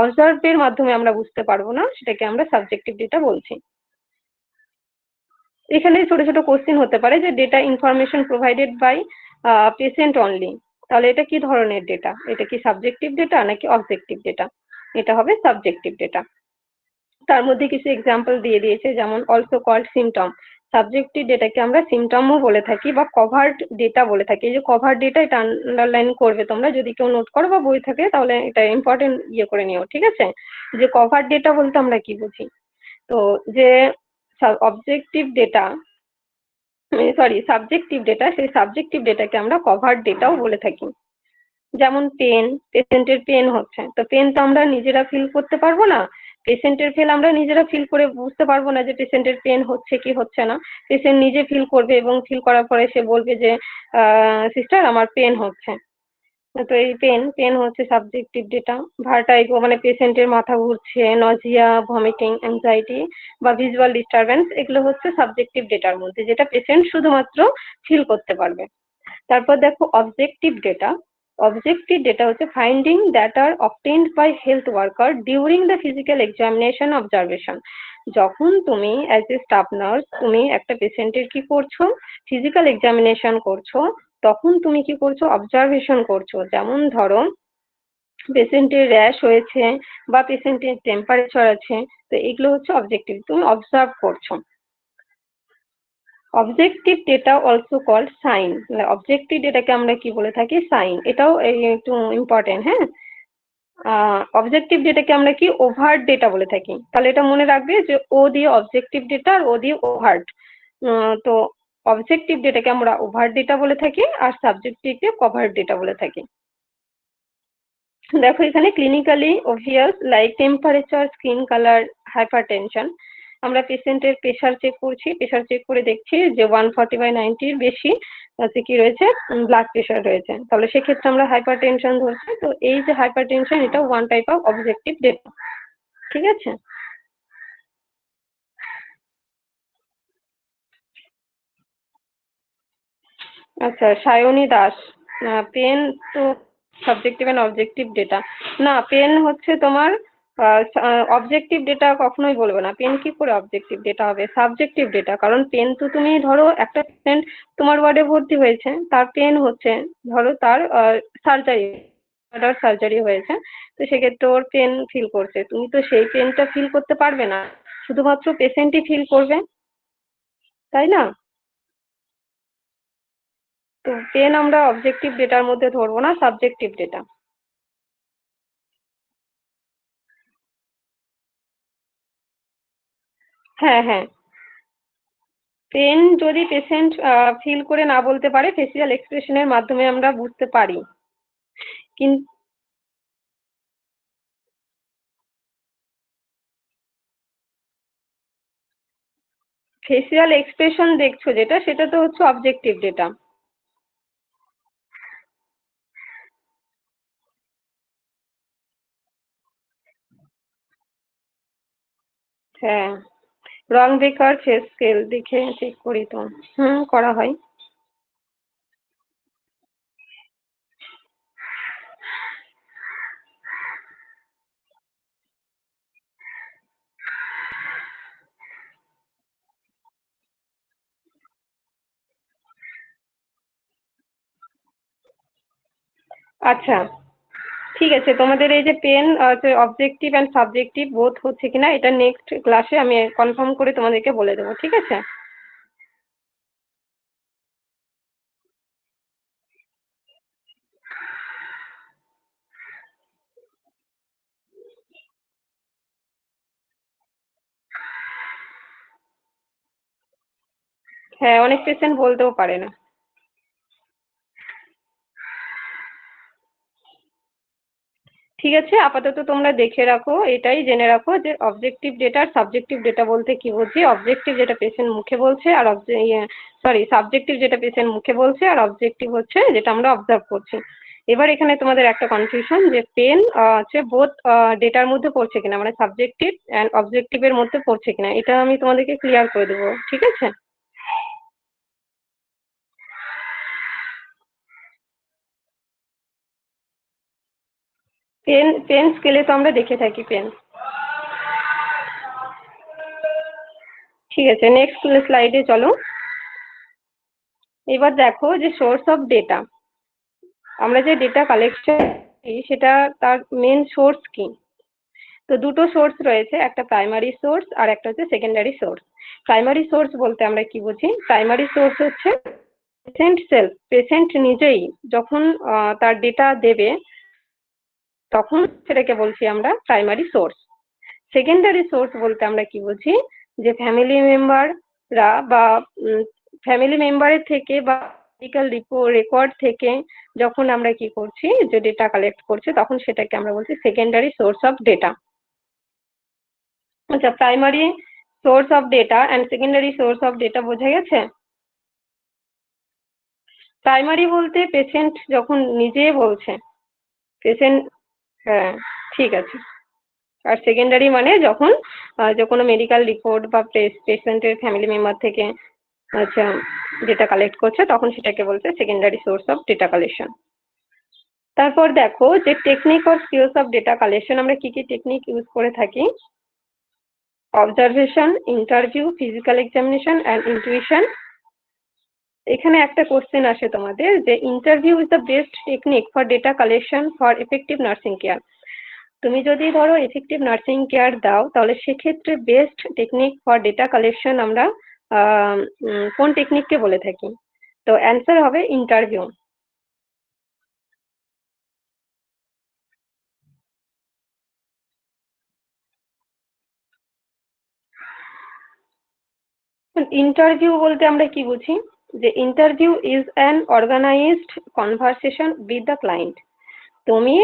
A: অবজার্ভের মাধ্যমে আমরা বুঝতে পারবো না, সেটাকে আমরা সাবজেক্টিভ ডেটা বলছি। এখানে ছোট ছোট কোশ্চেন হতে পারে যে data information provided by patient only, তাহলে এটা কি ধরনের ডেটা, এটা কি সাবজেক্টিভ ডেটা নাকি অবজেক্টিভ ডেটা? এটা হবে সাবজেক্টিভ ডেটা। তার মধ্যে কিছু এক্সাম্পল দিয়ে দিয়েছে, যেমন অলসো কল্ড সিমটম, সাবজেক্টিভ ডেটাকে আমরা সিমটমও বলে থাকি বা কভার্ড ডেটা বলে থাকি। এই যে কভার ডেটা, এটা আন্ডারলাইন করবে তোমরা, যদি কেউ নোট করো বা বই থাকে তাহলে এটা ইম্পর্টেন্ট ইয়ে করে নিও। ঠিক আছে, যে কভার ডেটা বলতে আমরা কি বুঝি। তো যে objective data, sorry subjective data, সেই সাবজেক্টিভ ডেটাকে আমরা কভার ডেটাও বলে থাকি। যেমন পেন, পেশেন্টের পেন হচ্ছে, তো পেন তো আমরা নিজেরা ফিল করতে পারবো না, পেশেন্টের ফিল আমরা নিজেরা ফিল করে বুঝতে পারবো না যে পেশেন্টের পেন হচ্ছে কি হচ্ছে না। পেশেন্ট নিজে ফিল করবে এবং ফিল করার পরে সে বলবে যে সিস্টার আমার পেন হচ্ছে। তো এই পেন হচ্ছে সাবজেক্টিভ ডেটা। ভার্টাইগো মানে পেশেন্টের মাথা ঘুরছে, নজিয়া, ভমিটিং, অ্যাংজাইটি বা ভিজুয়াল ডিস্টারবেন্স, এগুলো হচ্ছে সাবজেক্টিভ ডেটার মধ্যে, যেটা পেশেন্ট শুধুমাত্র ফিল করতে পারবে। তারপর দেখো অবজেক্টিভ ডেটা। অবজেক্টিভ ডেটা হচ্ছে finding that are obtained by health worker during the physical examination observation. যখন তুমি অ্যাজ এ স্টাফ নার্স তুমি একটা পেশেন্টের কি করছো, ফিজিক্যাল এক্সামিনেশন করছো, তখন তুমি কি করছো, অবজারভেশন করছো। যেমন ধরো পেশেন্টের র্যাশ হয়েছে বা পেশেন্টের টেম্পারেচার আছে, তো এগুলো হচ্ছে অবজেক্টিভ, তুমি অবজার্ভ করছো। Objective data also called sign. Objective ডেটাকে আমরা কি বলে থাকি, সাইন। এটাও একটু ইম্পর্টেন্ট, হ্যাঁ। অবজেক্টিভ ডেটাকে আমরা কি ওভার্ট ডেটা বলে থাকি। তাহলে এটা মনে রাখবে যে ও দিয়ে অবজেক্টিভ ডেটা আর ও দিয়ে ওভার্ট। তো অবজেক্টিভ ডেটাকে আমরা ওভার্ট ডেটা বলে থাকি আর সাবজেক্টিভকে কভার্ট ডেটা বলে থাকি। দেখো এখানে clinically obvious like temperature, skin colour, hypertension. আমরা পেশেন্টের প্রেশার চেক করছি, প্রেশার চেক করে দেখছি যে 140/90 বেশি হচ্ছে কি রয়েছে, ব্লাড প্রেশার রয়েছে, তাহলে সেক্ষেত্রে আমরা হাইপারটেনশন ধরছি। তো এই যে হাইপারটেনশন, এটা one type of objective data. ঠিক আছে। আচ্ছা, সায়নী দাস। পেন তো সাবজেক্টিভ অ্যান্ড অবজেক্টিভ ডেটা। না, পেন হচ্ছে তোমার অবজেক্টিভ ডেটা কখনোই বলবে না। পেন কি করে অবজেক্টিভ ডেটা হবে, সাবজেক্টিভ ডেটা। কারণ পেন তো তুমি ধরো একটা পেশেন্ট তোমার ওয়ার্ডে ভর্তি হয়েছে, তার পেন হচ্ছে, ধরো তার সার্জারি, সার্জারি হয়েছে, তো সেক্ষেত্রে ওর পেন ফিল করছে, তুমি তো সেই পেনটা ফিল করতে পারবে না, শুধুমাত্র পেশেন্টই ফিল করবে, তাই না? তো পেন আমরা অবজেক্টিভ ডেটার মধ্যে ধরবো না, সাবজেক্টিভ ডেটা। হ্যাঁ, হ্যাঁ। পেন যদি পেশেন্ট ফিল করে না বলতে পারে, ফেসিয়াল এক্সপ্রেশনের মাধ্যমে আমরা বুঝতে পারি। কিন্তু ফেসিয়াল এক্সপ্রেশন দেখছো যেটা, সেটা তো হচ্ছে অবজেক্টিভ ডেটা। হ্যাঁ, রং বেকার ফেস স্কেল দেখে চেক করি তো। হুম, করা হয়। আচ্ছা, ঠিক আছে। তোমাদের এই যে pain objective and subjective both হচ্ছে কিনা, এটা নেক্সট ক্লাসে আমি কনফার্ম করে তোমাদেরকে বলে দেবো, ঠিক আছে। হ্যাঁ, অনেক পেশেন্ট বলতেও পারে না। ঠিক আছে, আপাতত তোমরা দেখে রাখো, এটাই জেনে রাখো যে অবজেক্টিভ ডেটা আর সাবজেক্টিভ ডেটা বলতে কি বুঝি। অবজেক্টিভ যেটা পেশেন্ট মুখে বলছে, আর সরি, সাবজেক্টিভ যেটা পেশেন্ট মুখে বলছে, আর অবজেক্টিভ হচ্ছে যেটা আমরা অবজার্ভ করছি। এবার এখানে তোমাদের একটা কনফিউশন যে পেন হচ্ছে বোথ ডেটার মধ্যে পড়ছে কিনা, মানে সাবজেক্টিভ অ্যান্ড অবজেক্টিভের মধ্যে পড়ছে কিনা, এটা আমি তোমাদেরকে ক্লিয়ার করে দেবো, ঠিক আছে। পেন পেন স্কেলে তো আমরা দেখে থাকি পেন। ঠিক আছে, নেক্সট স্লাইডে চলো। এবার দেখো যে সোর্স অফ ডেটা, আমরা যে ডেটা কালেকশন করি সেটা তার মেন সোর্স কি। তো দুটো সোর্স রয়েছে, একটা প্রাইমারি সোর্স আর একটা হচ্ছে সেকেন্ডারি সোর্স। প্রাইমারি সোর্স বলতে আমরা কি বুঝি, প্রাইমারি সোর্স হচ্ছে পেশেন্ট সেলফ, পেশেন্ট নিজেই যখন তার ডেটা দেবে, তখন সেটাকে বলছি আমরা প্রাইমারি সোর্স। সেকেন্ডারি সোর্স বলতে আমরা কি বুঝি, যে ফ্যামিলি মেম্বাররা বা ফ্যামিলি মেম্বারের থেকে বা মেডিকেল রেকর্ড থেকে যখন আমরা কি করছি, যে ডেটা কালেক্ট করছি, তখন সেটাকে আমরা বলছি সেকেন্ডারি সোর্স অফ ডেটা। আচ্ছা, primary source of data and secondary source of data বোঝা গেছে। প্রাইমারি বলতে পেশেন্ট যখন নিজে বলছে, পেশেন্ট, হ্যাঁ ঠিক আছে। আর সেকেন্ডারি মানে যখন যে কোনো মেডিকেল রিপোর্ট বা পেশেন্টের ফ্যামিলি মেম্বার থেকে আচ্ছা ডেটা কালেক্ট করছে, তখন সেটাকে বলছে secondary source of data collection. তারপর দেখো যে technique or skills of data collection, আমরা কি কি টেকনিক ইউজ করে থাকি। Observation, interview, physical examination and intuition. এখানে একটা কোশ্চেন আসে তোমাদের যে interview is the best technique for data collection for effective nursing care. তুমি যদি ধরো এফেক্টিভ নার্সিং কেয়ার দাও, তাহলে সেক্ষেত্রে best technique for data collection আমরা কোন টেকনিককে বলে থাকি? তো অ্যান্সার হবে ইন্টারভিউ। ইন্টারভিউ বলতে আমরা কি বুঝি, যে interview is an organised conversation with the client. তুমি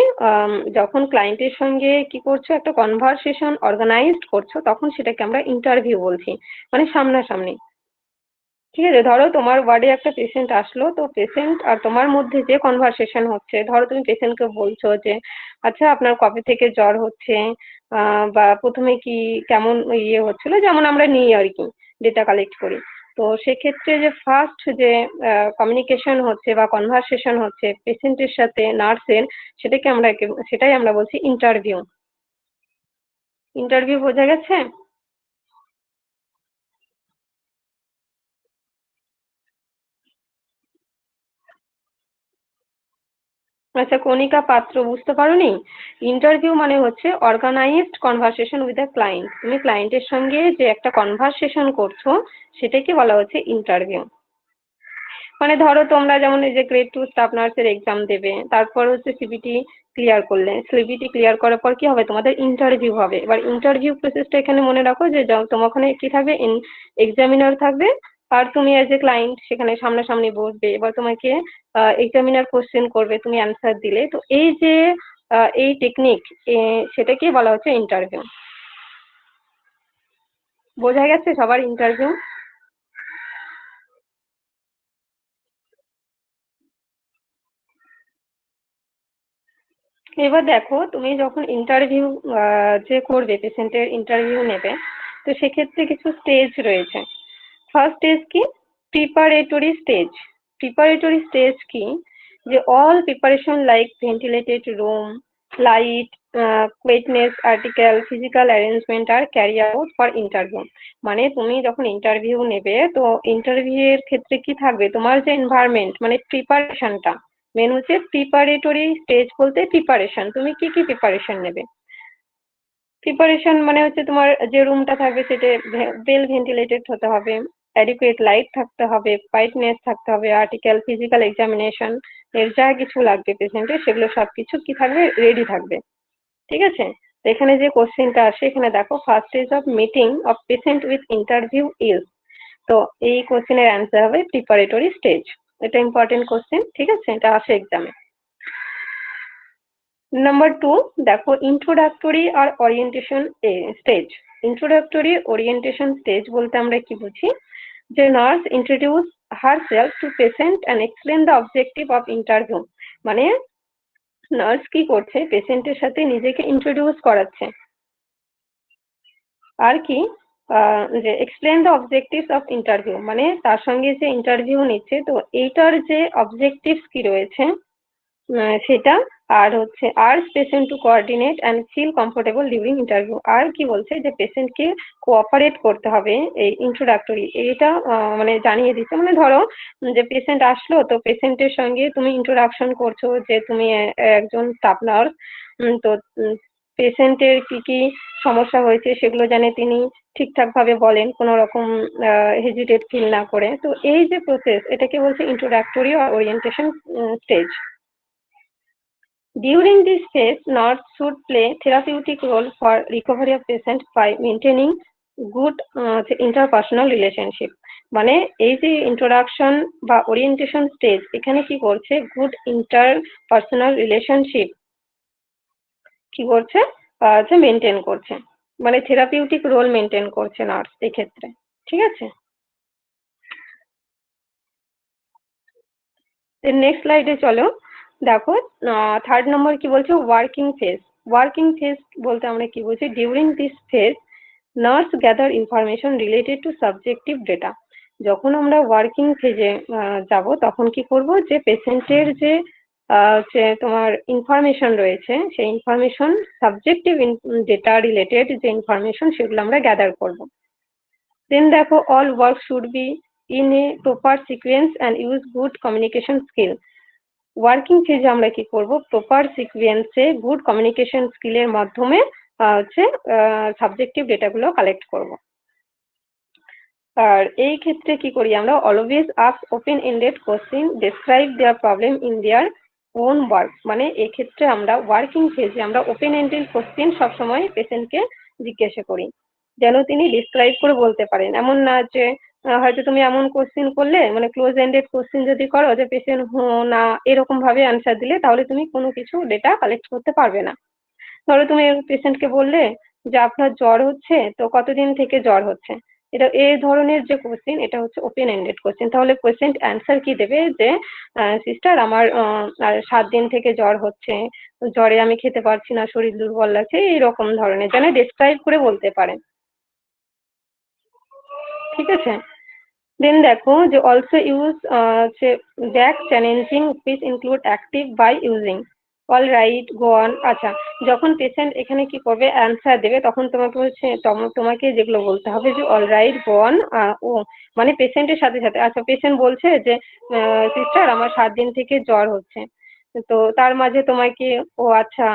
A: যখন ক্লায়েন্টের সঙ্গে কি করছো, একটা কনভারসেশন অর্গানাইজড করছো, তখন সেটাকে আমরা ইন্টারভিউ বলছি, মানে সামনাসামনি। ঠিক আছে, ধরো তোমার ওয়ার্ডে একটা পেশেন্ট আসলো, তো পেশেন্ট আর তোমার মধ্যে যে কনভারসেশন হচ্ছে, ধরো তুমি পেশেন্টকে বলছো যে আচ্ছা আপনার কবে থেকে জ্বর হচ্ছে, বা প্রথমে কি কেমন ইয়ে হচ্ছিল, যেমন আমরা নিই আর কি, ডেটা কালেক্ট করি। তো সেক্ষেত্রে যে ফার্স্ট যে কমিউনিকেশন হচ্ছে বা কনভারসেশন হচ্ছে পেশেন্টের সাথে নার্সের, সেটাই আমরা বলছি ইন্টারভিউ। ইন্টারভিউ বোঝা গেছে? আচ্ছা কণিকা পাত্র, বুঝতে পারোনি? ইন্টারভিউ মানে হচ্ছে organised conversation with the client. তুমি ক্লায়েন্টের সঙ্গে যে একটা কনভারসেশন করছো, সেটাকে বলা হচ্ছে ইন্টারভিউ। মানে ধরো তোমরা যেমন এই যে গ্রেড 2 স্টাফ নার্সের এক্সাম দেবে, তারপর হচ্ছে সিবিটি ক্লিয়ার করলে, সিবিটি ক্লিয়ার করার পর কি হবে, তোমাদের ইন্টারভিউ হবে। এবার ইন্টারভিউ প্রসেসটা এখানে মনে রাখো যে তোমার ওখানে কি থাকবে, এক্সামিনার থাকবে, আর তুমি এজ এ ক্লায়েন্ট সেখানে সামনাসামনি বসবে। এবার তোমাকে এক্সামিনার কোশ্চেন করবে, তুমি অ্যান্সার দিলে, তো এই যে এই টেকনিক, সেটাকে বলা হচ্ছে ইন্টারভিউ। বোঝা গেছে সবার ইন্টারভিউ? এবার দেখো তুমি যখন ইন্টারভিউ যে করবে, পেশেন্টের ইন্টারভিউ নেবে, তো সেক্ষেত্রে কিছু স্টেজ রয়েছে। ফার্স্ট স্টেজ কি, প্রিপারেটরি স্টেজ। প্রিপারেটরি স্টেজ কি, যে all preparation like ventilated room, light, quietness article, physical arrangement আর ক্যারি আউট ফর ইন্টারভিউ। মানে তুমি যখন ইন্টারভিউ নেবে, তো ইন্টারভিউ এর ক্ষেত্রে কি থাকবে, তোমার যে এনভায়রনমেন্ট মানে প্রিপারেশনটা, মেন হচ্ছে প্রিপারেটরি স্টেজ বলতে প্রিপারেশন, তুমি কি কি প্রিপারেশন নেবে। প্রিপারেশন মানে হচ্ছে তোমার যে রুমটা থাকবে সেটা ওয়েল ভেন্টিলেটেড হতে হবে, অ্যাডিকুয়েট লাইট থাকতে হবে, কোয়াইটনেস থাকতে হবে, আর্টিকেল, ফিজিক্যাল এক্সামিনেশন এর যা কিছু লাগবে পেশেন্টের, সেগুলো সবকিছু কি থাকবে, রেডি থাকবে। ঠিক আছে, তো এখানে যে কোশ্চেনটা আসে, এখানে দেখো first stage of meeting of patient with interview is, তো এই কোশ্চেনের অ্যান্সার হবে প্রিপারেটরি স্টেজ। এটা ইম্পর্টেন্ট কোশ্চেন, ঠিক আছে, এটা আসে এক্সামে। নাম্বার 2, দেখো ইন্ট্রোডাক্টরি আর orientation stage. Introductory orientation stage বলতে আমরা কি বুঝি, যে nurse introduce herself to patient and explain the objective of interview. মানে নার্স কি করছে, পেশেন্টের সাথে নিজেকে ইন্ট্রোডিউস করাচ্ছে, আর কি যে explain the objectives of interview, মানে তার সঙ্গে যে ইন্টারভিউ নিচ্ছে, তো এইটার যে অবজেক্টিভস কি রয়েছে সেটা, আর হচ্ছে urge patient to coordinate and feel comfortable during interview. আর কি বলছে, যে পেশেন্টকে কোঅপারেট করতে হবে, এই ইন্ট্রোডাক্টরি এইটা মানে জানিয়ে দিচ্ছে। মানে ধরো যে পেশেন্ট আসলো, তো পেশেন্টের সঙ্গে তুমি ইন্ট্রোডাকশন করছো যে তুমি একজন স্টাফ নার্স, তো পেশেন্টের কি কি সমস্যা হয়েছে সেগুলো জানে তিনি ঠিকঠাক ভাবে বলেন, কোনো রকম হেজিটেট ফিল না করে। তো এই যে প্রসেস, এটাকে বলছে introductory R orientation stage. During this phase, nurse should play therapeutic role for recovery of patient by maintaining good interpersonal relationship. মানে এই যে ইন্ট্রোডাকশন বা ওরিয়েন্টেশন স্টেজ, এখানে কি করছে, গুড ইন্টারপার্সোনাল রিলেশনশিপ কি করছে, যে মেনটেন করছে, মানে থেরাপিউটিক রোল মেনটেন করছে নার্স এক্ষেত্রে। ঠিক আছে। নেক্সট স্লাইডে চলো। দেখো 3rd নম্বর কি বলছে, ওয়ার্কিং ফেজ। ওয়ার্কিং ফেজ বলতে আমরা কি বলছি, during this phase nurse gather information related to subjective data. যখন আমরা ওয়ার্কিং ফেজে যাব তখন কি করব, যে পেশেন্টের যে তোমার ইনফরমেশন রয়েছে সেই ইনফরমেশন, সাবজেক্টিভ ডেটা রিলেটেড যে ইনফরমেশন সেগুলো আমরা গ্যাদার করব। দেন দেখো, all work should be in a proper sequence and use good communication skill. Working ফেজে আমরা কি করব, প্রপার সিকোয়েন্সে গুড কমিউনিকেশন স্কিলের মাধ্যমে হচ্ছে সাবজেক্টিভ ডেটাগুলো কালেক্ট করব। আর এই ক্ষেত্রে কি করি আমরা, always ask open ended question, describe their problem in their own work. মানে এক্ষেত্রে আমরা ওয়ার্কিং ফেজে আমরা ওপেন এন্ডেড কোশ্চেন সবসময় পেশেন্টকে জিজ্ঞাসা করি, যেন তিনি ডিসক্রাইব করে বলতে পারেন। এমন না যে হয়তো তুমি এমন কোশ্চেন করলে, মানে ক্লোজ এন্ডেড কোশ্চেন যদি করো যে পেশেন্ট হো না এরকম ভাবে অ্যান্সার দিলে, তাহলে তুমি কোনো কিছু ডেটা কালেক্ট করতে পারবে না। ধরো তুমি পেশেন্টকে বললে যে আপনার জ্বর হচ্ছে, তো কতদিন থেকে জ্বর হচ্ছে, এটা এই ধরনের যে কোশ্চেন এটা হচ্ছে ওপেন এন্ডেড কোশ্চেন। তাহলে পেশেন্ট অ্যান্সার কি দেবে, যে সিস্টার আমার 7 দিন থেকে জ্বর হচ্ছে, জ্বরে আমি খেতে পারছি না, শরীর দুর্বল লাগছে, এইরকম ধরনের যেন ডেসক্রাইব করে বলতে পারে। ঠিক আছে। দেন দেখো যে also use back challenging speech include active by using all right go on. আচ্ছা, যখন পেশেন্ট এখানে কি করবে, অ্যান্সার দেবে, তখন তোমাকে হচ্ছে তোমাকে যেগুলো বলতে হবে যে অল রাইট গো অন। ও মানে পেশেন্টের সাথে সাথে, আচ্ছা পেশেন্ট বলছে যে সিস্টার আমার 7 দিন থেকে জ্বর হচ্ছে, তো তার মাঝে তোমাকে, ও আচ্ছা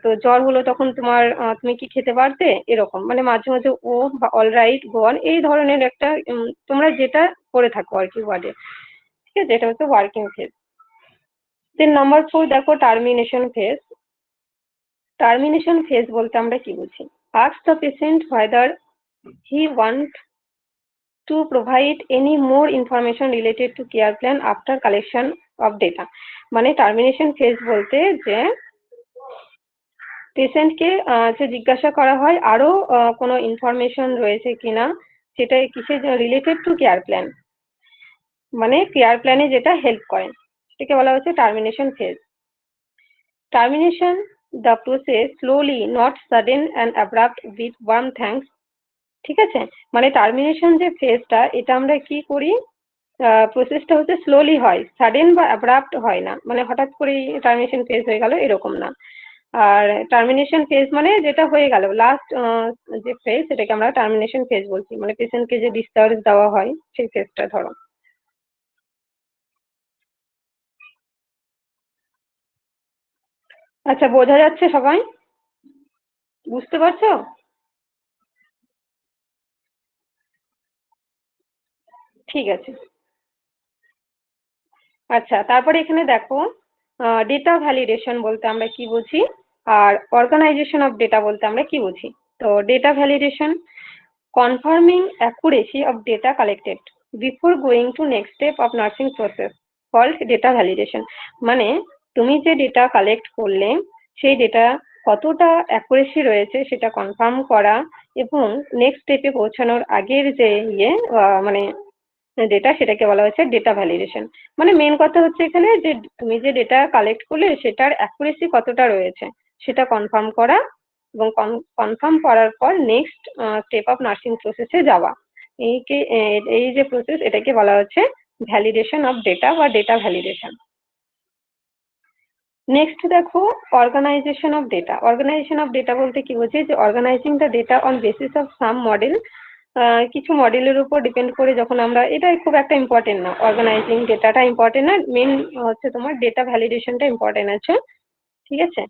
A: তো জ্বর হলো তখন তোমার তুমি কি খেতে পারতে, এরকম মানে মাঝে মাঝে ও বা অল রাইট গো অন এই ধরনের একটা তোমরা যেটা করে থাকো আর কি ওয়ার্ডে। ঠিক আছে, এটা হচ্ছে ওয়ার্কিং ফেজ। দেন নাম্বার 4 দেখো, টার্মিনেশন ফেজ। টার্মিনেশন ফেজ বলতে আমরা কি বুঝি, ask the patient whether he want to provide any more information related to care plan after collection of data. মানে টার্মিনেশন ফেজ বলতে যে পেশেন্টকে যে জিজ্ঞাসা করা হয় আরো কোনো ইনফরমেশন রয়েছে কিনা, সেটা কিসের রিলেটেড টু কেয়ার প্ল্যান, মানে কেয়ার প্ল্যানে যেটা হেল্প করে, সেটাকে বলা হচ্ছে termination phase. Termination the process slowly not sudden and abrupt with worm thanks. ঠিক আছে, মানে টার্মিনেশন যে ফেজটা এটা আমরা কি করি, প্রসেসটা হচ্ছে স্লোলি হয়, সাডেন বা অ্যাব্রাপ্ট হয় না, মানে হঠাৎ করেই টার্মিনেশন ফেজ হয়ে গেল এরকম না। আর টার্মিনেশন ফেজ মানে যেটা হয়ে গেল লাস্ট যে ফেজ, সেটাকে আমরা টার্মিনেশন ফেজ বলছি, মানে পেশেন্টকে যে ডিসচার্জ দেওয়া হয় সেই ফেজটা ধরো। আচ্ছা, বোঝা যাচ্ছে সবাই, বুঝতে পারছো? ঠিক আছে। আচ্ছা, তারপরে এখানে দেখো, ডেটা ভ্যালিডেশন বলতে আমরা কি বুঝি, আর অর্গানাইজেশন অফ ডেটা বলতে আমরা কি বুঝি। তো data validation, confirming accuracy of data collected before going to next step of nursing process called data validation। মানে তুমি যে ডেটা কালেক্ট করলে সেই ডেটা কতটা অ্যাকুরেসি রয়েছে সেটা কনফার্ম করা, এবং নেক্সট স্টেপে পৌঁছানোর আগের যে মানে ডেটা, সেটাকে বলা হচ্ছে ডেটা ভ্যালিডেশন। মানে মেন কথা হচ্ছে এখানে যে তুমি যে ডেটা কালেক্ট করলে সেটার অ্যাকুরেসি কতটা রয়েছে সেটা কনফার্ম করা, এবং কনফার্ম করার পর নেক্সট স্টেপ অফ নার্সিং প্রসেসে যাওয়া। এই যে প্রসেস এটাকে বলা হচ্ছে ভ্যালিডেশন অফ ডেটা বা ডেটা ভ্যালিডেশন। নেক্সট দেখো, organisation of data. Organisation of data বলতে কি বোঝে, যে organising the data on basis of some model. কিছু মডেলের উপর ডিপেন্ড করে যখন আমরা, এটা খুব একটা ইম্পর্টেন্ট না, অর্গানাইজিং ডেটাটা ইম্পর্টেন্ট না, মেন হচ্ছে তোমার ডেটা ভ্যালিডেশনটা ইম্পর্টেন্ট আছে। ঠিক আছে।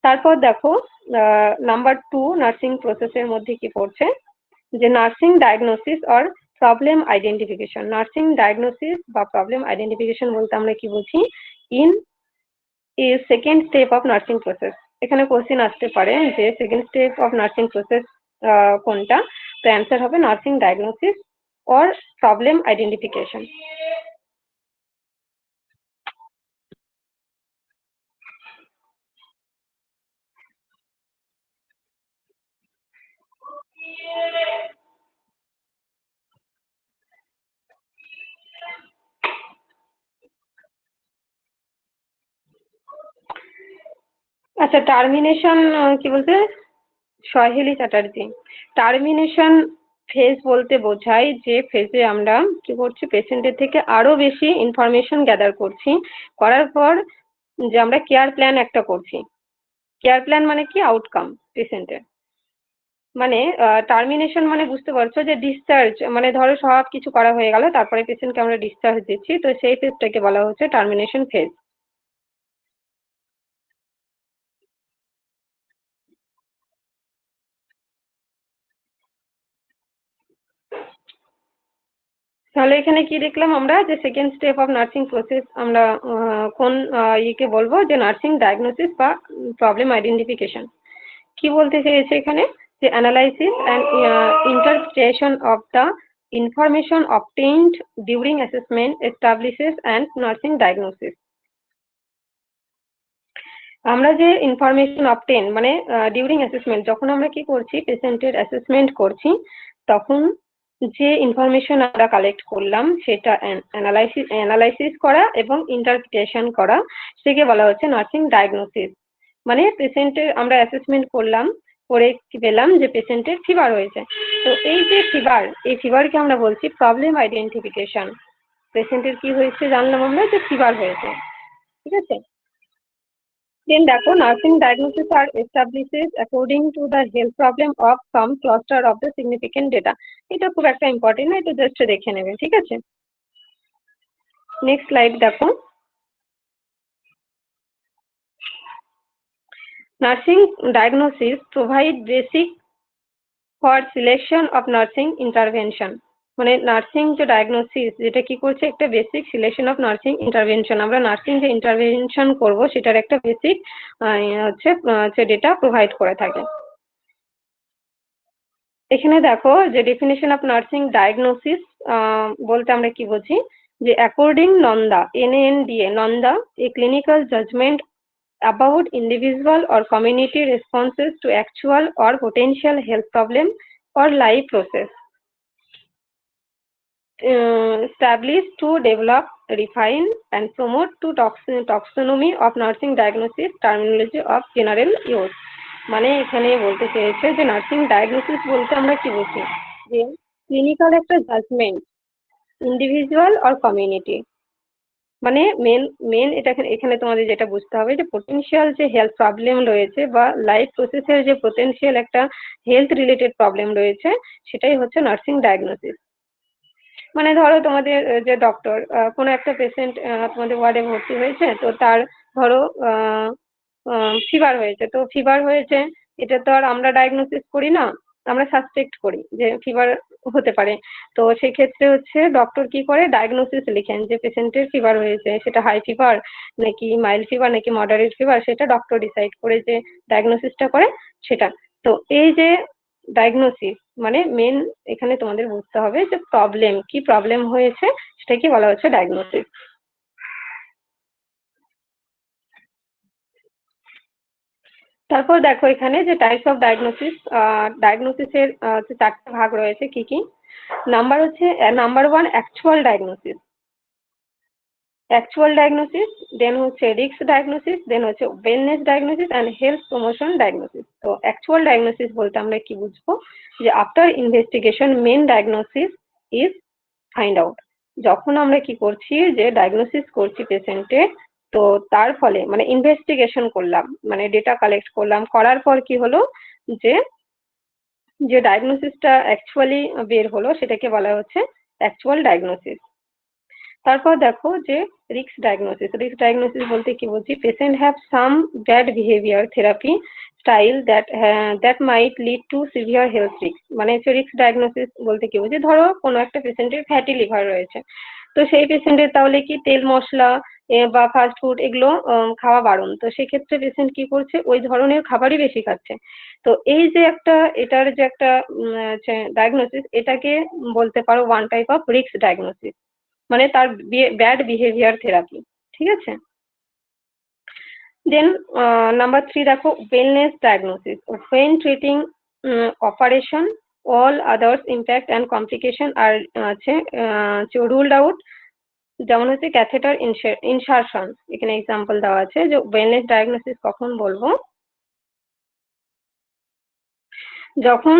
A: তারপর দেখো, নাম্বার 2 নার্সিং প্রসেসের মধ্যে কি পড়ছে, যে nursing diagnosis or problem identification. Nursing diagnosis বা প্রবলেম আইডেন্টিফিকেশন বলতে আমরা কি বুঝি, in is second step of nursing process। এখানে কোশ্চেন আসতে পারে যে second step of nursing process কোনটা, তো অ্যান্সার হবে nursing diagnosis or problem identification. আচ্ছা, টার্মিনেশন কি বলতে, সহেলি চ্যাটার্জি, টার্মিনেশন ফেজ বলতে বোঝায় যে ফেজে আমরা কি করছি, পেশেন্টের থেকে আরো বেশি ইনফরমেশন গ্যাদার করছি, করার পর যে আমরা কেয়ার প্ল্যান একটা করছি। কেয়ার প্ল্যান মানে কি, আউটকাম পেশেন্টের। মানে টার্মিনেশন মানে বুঝতে পারছো যে ডিসচার্জ, মানে ধরো সব কিছু করা হয়ে গেল, তারপরে পেশেন্টকে আমরা ডিসচার্জ দিচ্ছি, তো সেই ফেজটাকে বলা হচ্ছে টার্মিনেশন ফেজ। তাহলে এখানে কি দেখলাম আমরা, যে second step of nursing process আমরা কোন ইয়েকে বলবো, যে নার্সিং ডায়াগনোসিস বা প্রবলেম আইডেন্টিফিকেশন। কি বলতে চেয়েছে এখানে, যে analysis and interpretation of the information obtained during assessment establishes and nursing diagnosis. আমরা যে ইনফরমেশন অবটেন মানে ডিউরিং অ্যাসেসমেন্ট, যখন আমরা কি করছি, পেশেন্টের অ্যাসেসমেন্ট করছি, তখন যে ইনফরমেশন আমরা কালেক্ট করলাম সেটা অ্যানালাইসিস করা এবং ইন্টারপ্রিটেশন করা, সেকে বলা হচ্ছে নার্সিং ডায়াগনোসিস। মানে পেশেন্টের আমরা অ্যাসেসমেন্ট করলাম, করে কি পেলাম, যে পেশেন্টের ফিভার হয়েছে। তো এই যে ফিভার, এই ফিভারকে আমরা বলছি প্রবলেম আইডেন্টিফিকেশন। পেশেন্টের কি হয়েছে জানলাম আমরা, যে ফিভার হয়েছে, ঠিক আছে। Then দেখো, nursing diagnosis are established according to the health problem of some cluster of the significant data. এটা খুব একটা ইম্পর্টেন্ট না, এটা জাস্ট দেখে নেবে, ঠিক আছে। নেক্সট স্লাইড দেখো। Nursing diagnosis provide basic for selection of nursing intervention. মানে নার্সিং যে ডায়াগনোসিস, যেটা কি করছে, একটা basic selection of nursing intervention. আমরা নার্সিং যে ইন্টারভেনশন করব সেটার একটা বেসিক হচ্ছে ডেটা প্রোভাইড করে থাকে। এখানে দেখো, যে ডেফিনেশন অফ নার্সিং ডায়াগনোসিস বলতে আমরা কি বুঝি, যে according NANDA, NANDA, NANDA, a clinical judgement about individual or community responses to actual or potential health problem or life process, established to develop, refine and promote to taxonomy of nursing diagnosis terminology of general use. মানে এখানে বলতে চেয়েছে যে nursing diagnosis বলতে আমরা কি বুঝি, যে ক্লিনিক্যাল একটা জাজমেন্ট, ইন্ডিভিজুয়াল আর কমিউনিটি। মানে মেন মেন এটা এখানে তোমাদের যেটা বুঝতে হবে, যে পোটেনশিয়াল যে হেলথ প্রবলেম রয়েছে বা লাইফ প্রসেসের যে পোটেনশিয়াল একটা হেলথ রিলেটেড প্রবলেম রয়েছে, সেটাই হচ্ছে নার্সিং ডায়াগনোসিস। মানে ধরো তোমাদের যে ডক্টর, কোনো একটা পেশেন্ট তোমাদের ওয়ার্ডে ভর্তি হয়েছে, তো তার ধরো ফিভার হয়েছে, তো ফিভার হয়েছে, এটা তো আর আমরা ডায়াগনোসিস করি না, আমরা সাসপেক্ট করি যে ফিভার হতে পারে। তো সেক্ষেত্রে হচ্ছে ডক্টর কি করে, ডায়াগনোসিস লিখেন যে পেশেন্টের ফিভার হয়েছে, সেটা হাই ফিভার নাকি মাইল্ড ফিভার নাকি মডারেট ফিভার, সেটা ডক্টর ডিসাইড করে যে ডায়াগনোসিসটা করে সেটা। তো এই যে ডায়াগনোসিস মানে মেন এখানে তোমাদের বুঝতে হবে যে প্রবলেম কি, প্রবলেম হয়েছে সেটাকে বলা হচ্ছে ডায়াগনোসিস। তারপর দেখো এখানে যে টাইপস অফ ডায়াগনোসিস, ডায়াগনোসিসের চারটে ভাগ রয়েছে, কি কি। Number one, actual diagnosis. Actual diagnosis, then হচ্ছে রিস্ক ডায়াগনোসিস, দেন হচ্ছে wellness diagnosis and health promotion diagnosis. তো অ্যাকচুয়াল ডায়াগনোসিস বলতে আমরা কি বুঝবো, যে after investigation men diagnosis is find out. যখন আমরা কি করছি, যে ডায়াগনোসিস করছি পেশেন্টের, তো তার ফলে মানে ইনভেস্টিগেশন করলাম, মানে ডেটা কালেক্ট করলাম, করার পর কি হলো, যে যে ডায়াগনোসিসটা অ্যাকচুয়ালি বের হলো সেটাকে বলা হচ্ছে অ্যাকচুয়াল ডায়াগনোসিস। তারপর দেখো যে রিস্ক ডায়াগনোসিস। রিস্ক ডায়াগনোসিস বলতে কি বলছি, patient have some bad behaviour therapy style that might lead to severe health risk. মানে হচ্ছে রিস্ক ডায়াগনোসিস বলতে কি বলছি, ধরো কোনো একটা পেশেন্টের ফ্যাটি লিভার রয়েছে, তো সেই পেশেন্টের তাহলে কি তেল মশলা বা ফাস্ট ফুড এগুলো খাওয়া বারণ, তো সেক্ষেত্রে পেশেন্ট কি করছে, ওই ধরনের খাবারই বেশি খাচ্ছে। তো এই যে একটা এটার যে একটা ডায়াগনোসিস, এটাকে বলতে পারো one type of risk diagnosis, মানে তার ব্যাড বিহেভিয়ার থেরাপি, ঠিক আছে। দেন নাম্বার থ্রি দেখো, wellness diagnosis. when treating operation all others impact and complication are আছে ruled out, যেমন হচ্ছে ক্যাথেটার ইনসারশন, এখানে এক্সাম্পল দেওয়া আছে। যে ওয়েলনেস ডায়াগনোসিস কখন বলবো, যখন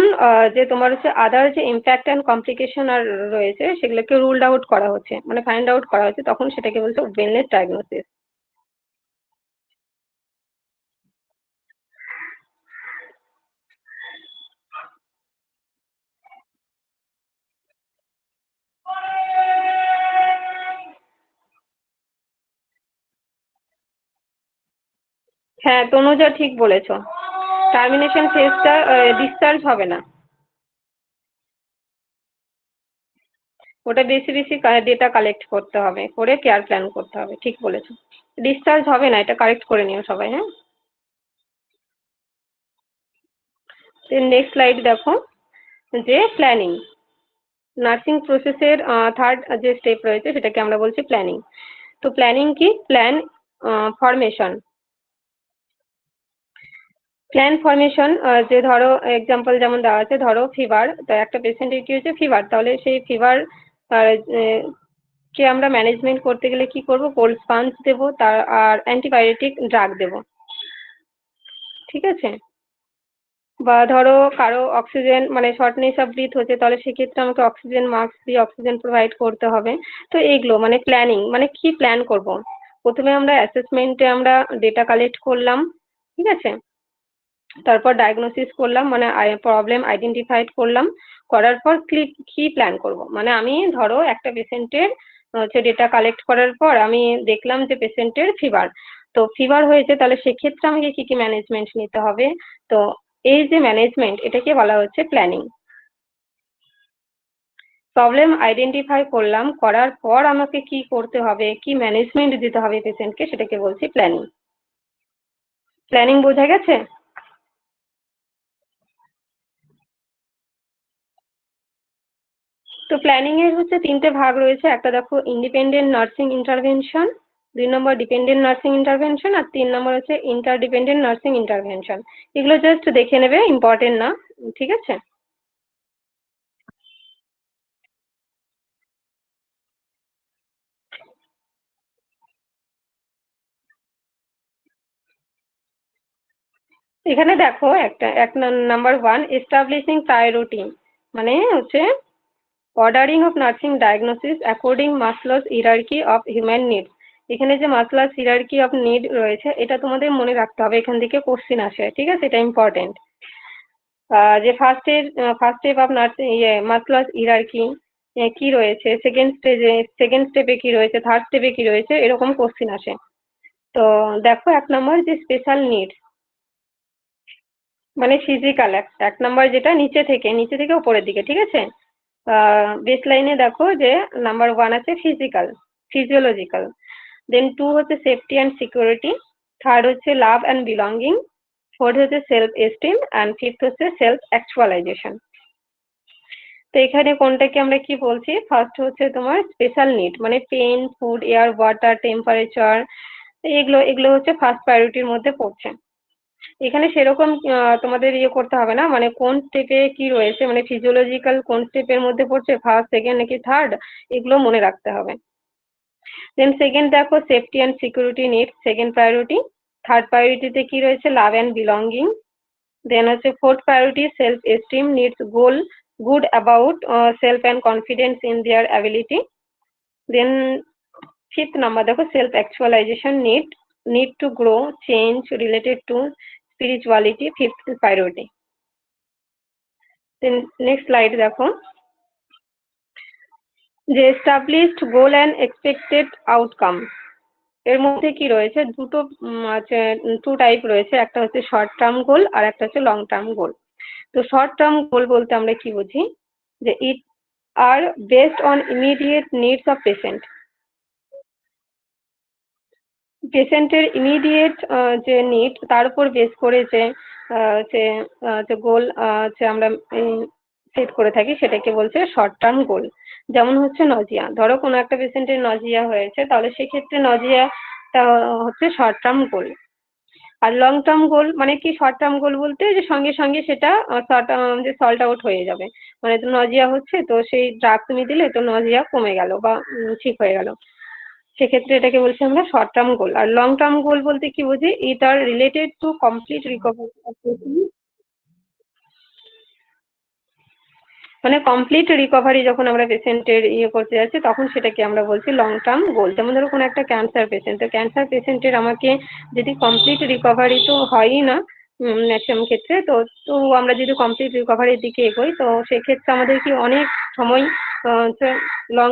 A: যে তোমার হচ্ছে আদার যে ইম্প্যাক্ট অ্যান্ড কমপ্লিকেশন আর রয়েছে সেগুলোকে রুলড আউট করা হচ্ছে, মানে ফাইন্ড আউট করা হচ্ছে, তখন সেটাকে বলছে ওয়েলনেস ডায়াগনোসিস। হ্যাঁ, তনুজা ঠিক বলেছো। টার্মিনেশন ফেজটা ডিসচার্জ হবে না, ওটা বেশি বেশি ডেটা কালেক্ট করতে হবে, করে কেয়ার প্ল্যান করতে হবে, ঠিক বলেছো। ডিসচার্জ হবে না, এটা কারেক্ট করে নিও সবাই, হ্যাঁ। নেক্সট স্লাইড দেখো, যে প্ল্যানিং, নার্সিং প্রসেসের থার্ড যে স্টেপ রয়েছে সেটাকে আমরা বলছি প্ল্যানিং। তো প্ল্যানিং কি? Plan formation. প্ল্যান ফরমেশন, যে ধরো এক্সাম্পল যেমন দেওয়া আছে, ধরো ফিভার, তো একটা পেশেন্টের কি হচ্ছে ফিভার, তাহলে সেই ফিভার কে আমরা ম্যানেজমেন্ট করতে গেলে কি করব? কোল্ড স্পাঞ্জ দেবো, তার আর অ্যান্টিবায়োটিক ড্রাগ দেবো, ঠিক আছে। বা ধরো কারো অক্সিজেন মানে শর্টনেস অফ ব্রিথ হচ্ছে, তাহলে সেক্ষেত্রে আমাকে অক্সিজেন মাস্ক দিয়ে অক্সিজেন প্রোভাইড করতে হবে। তো এইগুলো মানে প্ল্যানিং, মানে কি প্ল্যান করব। প্রথমে আমরা অ্যাসেসমেন্টে আমরা ডেটা কালেক্ট করলাম, ঠিক আছে। তারপর ডায়াগনোসিস করলাম, মানে প্রবলেম আইডেন্টিফাইড করলাম, করার পর কি প্ল্যান করব। মানে আমি ধরো একটা পেশেন্টের হচ্ছে ডেটা কালেক্ট করার পর আমি দেখলাম যে পেশেন্টের ফিভার, তো ফিভার হয়েছে, তাহলে সেক্ষেত্রে আমাকে কি কি ম্যানেজমেন্ট নিতে হবে। তো এই যে ম্যানেজমেন্ট, এটাকে বলা হচ্ছে প্ল্যানিং। প্রবলেম আইডেন্টিফাই করলাম, করার পর আমাকে কি করতে হবে, কি ম্যানেজমেন্ট দিতে হবে পেশেন্টকে, সেটাকে বলছি প্ল্যানিং। প্ল্যানিং বোঝা গেছে? তো প্ল্যানিং এর হচ্ছে তিনটে ভাগ রয়েছে, একটা দেখো ইন্ডিপেন্ডেন্ট নার্সিং ইন্টারভেনশন, 2 নম্বর ডিপেন্ডেন্ট নার্সিং ইন্টারভেনশন, আর 3 নম্বর হচ্ছে ইন্টারডিপেন্ডেন্ট নার্সিং ইন্টারভেনশন। এগুলো জাস্ট দেখে নেবে, ইম্পর্টেন্ট না, ঠিক আছে। এখানে দেখো একটা 1 নাম্বার 1 এস্টাবলিশিং প্রায়োরিটি, মানে হচ্ছে ordering of nursing diagnosis according Maslow's hierarchy of human needs. এখানে যে মাসলোস হিরার্কি অফ নিড রয়েছে, এটা তোমাদের মনে রাখতে হবে, এখান থেকে কোশ্চিন আসে, ঠিক আছে, এটা ইম্পর্টেন্ট। যে ফার্স্ট স্টেপ অফ নার্সিং মাসলোস হিরার্কি কি রয়েছে, সেকেন্ড স্টেপে কি রয়েছে, থার্ড স্টেপে কি রয়েছে, এরকম কোশ্চিন আসে। তো দেখো 1 নম্বর যে স্পেশাল নিড, মানে ফিজিক্যাল, 1 নম্বর যেটা নিচে থেকে উপরের দিকে, ঠিক আছে। বেস লাইনে দেখো যে নাম্বার 1 আছে ফিজিক্যাল, ফিজিওলজিক্যাল, দেন 2 হচ্ছে সেফটি অ্যান্ড সিকিউরিটি, থার্ড হচ্ছে লাভ অ্যান্ড বিলঙ্গিং, ফোর্থ হচ্ছে সেলফ এস্টিম, অ্যান্ড ফিফথ হচ্ছে সেলফ অ্যাকচুয়ালাইজেশন। তো এখানে কোনটাকে আমরা কি বলছি? ফার্স্ট হচ্ছে তোমার স্পেশাল নিড, মানে pain, food, air, water, temperature, এগুলো এগুলো হচ্ছে ফার্স্ট প্রায়োরিটির মধ্যে পড়ছে। এখানে সেরকম তোমাদের ইয়ে করতে হবে না, মানে কোন স্টেপে কি রয়েছে, মানে ফিজিওলজিক্যাল কোন স্টেপের মধ্যে পড়ছে, ফার্স্ট, সেকেন্ড নাকি থার্ড, এগুলো মনে রাখতে হবে। দেন সেকেন্ড দেখো safety and security need, second priority. Third প্রায়োরিটিতে কি রয়েছে? Love and belonging. দেন হচ্ছে fourth priority self esteem needs goal good about self and confidence in their ability. Then fifth number দেখো self actualization need to grow change related to spirituality, fifth priority. Then next slide দেখো, যে established goal and expected outcome, এর মধ্যে কি রয়েছে? দুটো আছে, 2 type রয়েছে, একটা হচ্ছে শর্ট টার্ম গোল আর একটা হচ্ছে লং টার্ম গোল। তো শর্ট টার্ম গোল বলতে আমরা কি বুঝি? যে it are based on immediate needs of patient, পেশেন্টের ইমিডিয়েট যে নিড তার উপর বেস করে যে যে গোল হচ্ছে আমরা সেট করে থাকি, সেটাকে বলছে শর্ট টার্ম গোল। যেমন হচ্ছে নজিয়া, ধরো কোনো একটা পেশেন্টের নজিয়া হয়েছে, তাহলে সেক্ষেত্রে নজিয়াটা হচ্ছে শর্ট টার্ম গোল। আর লং টার্ম গোল মানে কি? শর্ট টার্ম গোল বলতে যে সঙ্গে সঙ্গে সেটা যে সল্ট আউট হয়ে যাবে, মানে তো নজিয়া হচ্ছে, তো সেই ড্রাগ তুমি দিলে তো নজিয়া কমে গেল বা ঠিক হয়ে গেল, সেক্ষেত্রে এটাকে বলছি আমরা শর্ট টার্ম গোল। আর লং টার্ম গোল বলতে কি বুঝি? ইট আর রিলেটেড টু কমপ্লিট রিকভারি। মানে কমপ্লিট রিকভারি যখন আমরা পেশেন্টের করতে যাচ্ছি তখন সেটাকে আমরা বলছি লং টার্ম গোল। যেমন ধরো কোনো একটা ক্যান্সার পেশেন্ট, তো ক্যান্সার পেশেন্টের আমাকে যদি কমপ্লিট রিকভারি তো হয়ই না ম্যাক্সিমাম ক্ষেত্রে, তো তো আমরা যদি কমপ্লিট রিকভারির দিকে এগোই তো সেক্ষেত্রে আমাদের কি অনেক সময় লং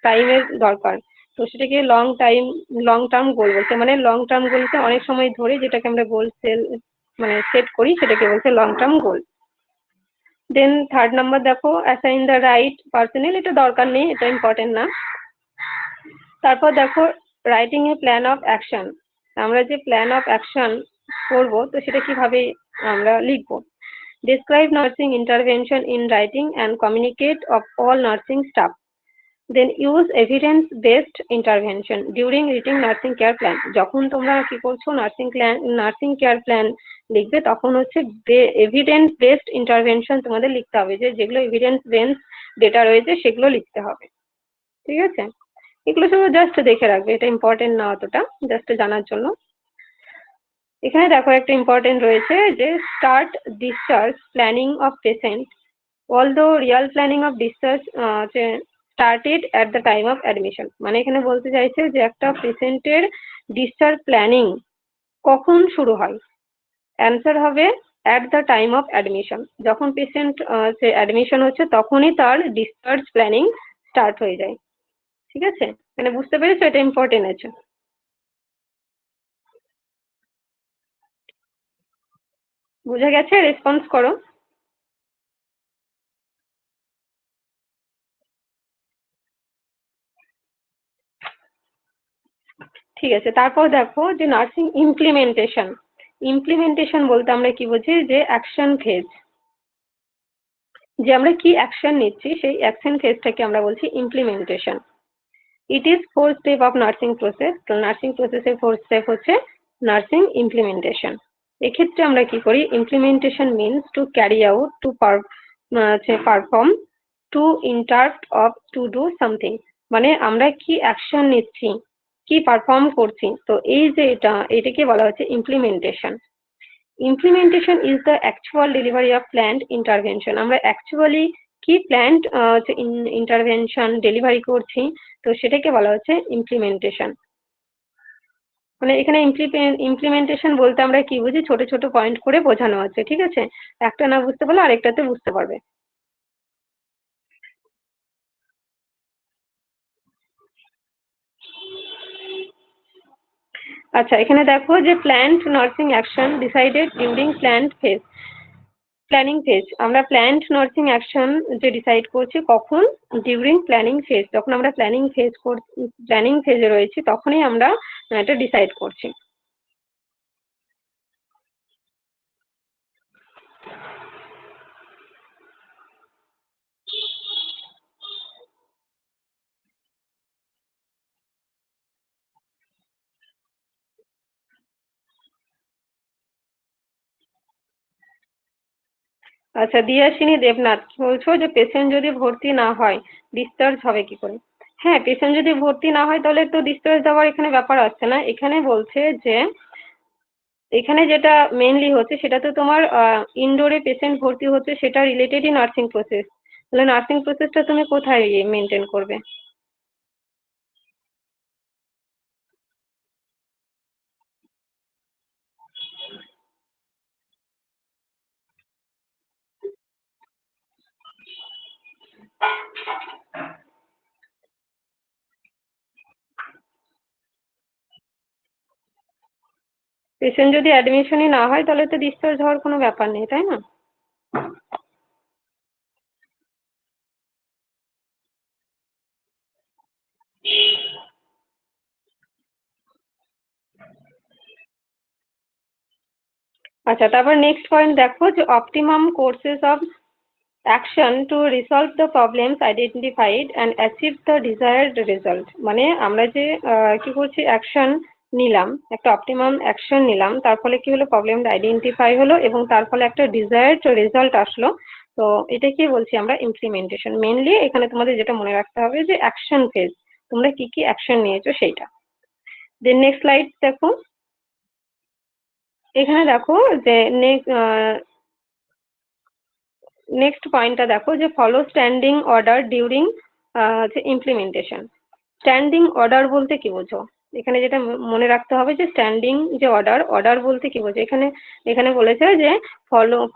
A: টাইমের দরকার। তো সেটাকে লং টার্ম গোল বলছে। মানে লং টার্ম গোলতে অনেক সময় ধরে যেটাকে আমরা গোল মানে সেট করি সেটাকে বলছে লং টার্ম গোল। দেন থার্ড নাম্বার দেখো অ্যাসাইন দ্য রাইট পার্সোনেল, এটা দরকার নেই, এটা ইম্পর্টেন্ট না। তারপর দেখো writing A plan of action, আমরা যে প্ল্যান অফ অ্যাকশন করব তো সেটা কিভাবে আমরা লিখবো। Describe nursing intervention in writing and communicate of all nursing staff. Then use evidence based intervention during writing nursing care plan. যখন তোমরা কি করছো নার্সিং কেয়ার প্ল্যান লিখবে তখন হচ্ছে এভিডেন্স বেসড ইন্টারভেনশন তোমাদের লিখতে হবে, যে যেগুলো এভিডেন্স বেসড ডেটা রয়েছে সেগুলো লিখতে হবে। ঠিক আছে, এগুলো শুধু জাস্ট দেখে রাখবে, এটা ইম্পর্টেন্ট না অতটা, জাস্ট জানার জন্য। এখানে দেখো একটা ইম্পর্টেন্ট রয়েছে যে start discharge planning of patient although Real planning of discharge started at the time of admission. মানে এখানে বলতে চাইছে যে একটা পেশেন্টের ডিসচার্জ প্ল্যানিং কখন শুরু হয়, অ্যান্সার হবে at the time of admission. যখন পেশেন্ট অ্যাডমিশন হচ্ছে তখনই তার ডিসচার্জ প্ল্যানিং স্টার্ট হয়ে যায়। ঠিক আছে, মানে বুঝতে পেরেছো, এটা ইম্পর্টেন্ট আছে। বুঝে গেছে? রেসপন্স করো। ঠিক আছে, তারপর দেখো যে নার্সিং ইমপ্লিমেন্টেশন। ইমপ্লিমেন্টেশন বলতে আমরা কি বুঝি, যে অ্যাকশন ফেজ, যে আমরা কি অ্যাকশন নিচ্ছি সেই অ্যাকশন ফেজটাকে আমরা বলছি implementation. It is 4 step of nursing process. তো নার্সিং প্রসেসের 4 স্টেপ হচ্ছে নার্সিং ইমপ্লিমেন্টেশন। এক্ষেত্রে আমরা কি করি, implementation means to carry out, to perform, to interrupt of, to do something. মানে আমরা কি অ্যাকশন নিচ্ছি, কি পারফর্ম করছি, তো এই যে এটাকে বলা হচ্ছে implementation. Implementation is the actual delivery of planned intervention. আমরা অ্যাকচুয়ালি কি প্ল্যান্ড ইন্টারভেনশন ডেলিভারি করছি, তো সেটাকে বলা হচ্ছে ইমপ্লিমেন্টেশন। মানে এখানে ইমপ্লিমেন্টেশন বলতে আমরা কি বুঝি, ছোট ছোট পয়েন্ট করে বোঝানো আছে। ঠিক আছে, একটা না বুঝতে পারলে আরেকটাতে বুঝতে পারবে। আচ্ছা, এখানে দেখো যে planned nursing action decided during planning phase. আমরা প্ল্যান্ড নার্সিং অ্যাকশন যে ডিসাইড করছি কখন, ডিউরিং প্ল্যানিং ফেজ। যখন আমরা প্ল্যানিং ফেজে রয়েছি তখনই আমরা এটা ডিসাইড করছি। আচ্ছা, দিয়াশিনী দেবনাথ বলছো যে পেশেন্ট যদি ভর্তি না হয় ডিসচার্জ হবে কি করে। হ্যাঁ, পেশেন্ট যদি ভর্তি না হয় তাহলে তো ডিসচার্জ দেওয়ার এখানে ব্যাপার আসছে না। এখানে বলছে যে এখানে যেটা মেইনলি হচ্ছে সেটা তো তোমার ইনডোরে পেশেন্ট ভর্তি হচ্ছে, সেটা রিলেটেডই নার্সিং প্রসেস। তাহলে নার্সিং প্রসেসটা তুমি কোথায় মেনটেন করবে। পেশেন্ট যদি অ্যাডমিশনই না হয় তাহলে তো ডিসচার্জ হওয়ার কোনো ব্যাপার নেই, তাই না। আচ্ছা, তারপর নেক্সট পয়েন্ট দেখো যে optimum courses of action to resolve the problems identified and achieve the desired result. মানে আমরা যে কি করছি, অ্যাকশন নিলাম, একটা অপটিমাম অ্যাকশন নিলাম, তার ফলে কি হলো, প্রবলেমটা আইডেন্টিফাই হলো এবং তার ফলে একটা ডিজায়ার্ড রেজাল্ট আসলো। তো এটাকে বলছি আমরা ইমপ্লিমেন্টেশন। মেনলি এখানে তোমাদের যেটা মনে রাখতে হবে যে অ্যাকশন ফেজ, তোমরা কি কি অ্যাকশন নিয়েছো সেইটা। দেন নেক্সট স্লাইড দেখো। এখানে দেখো যে নেক্সট পয়েন্টটা দেখো যে follow standing order during implementation. Standing order বলতে কি বোঝো? এখানে যেটা মনে রাখতে হবে যে স্ট্যান্ডিং যে অর্ডার, অর্ডার বলতে কি বোঝো? এখানে এখানে বলেছে যে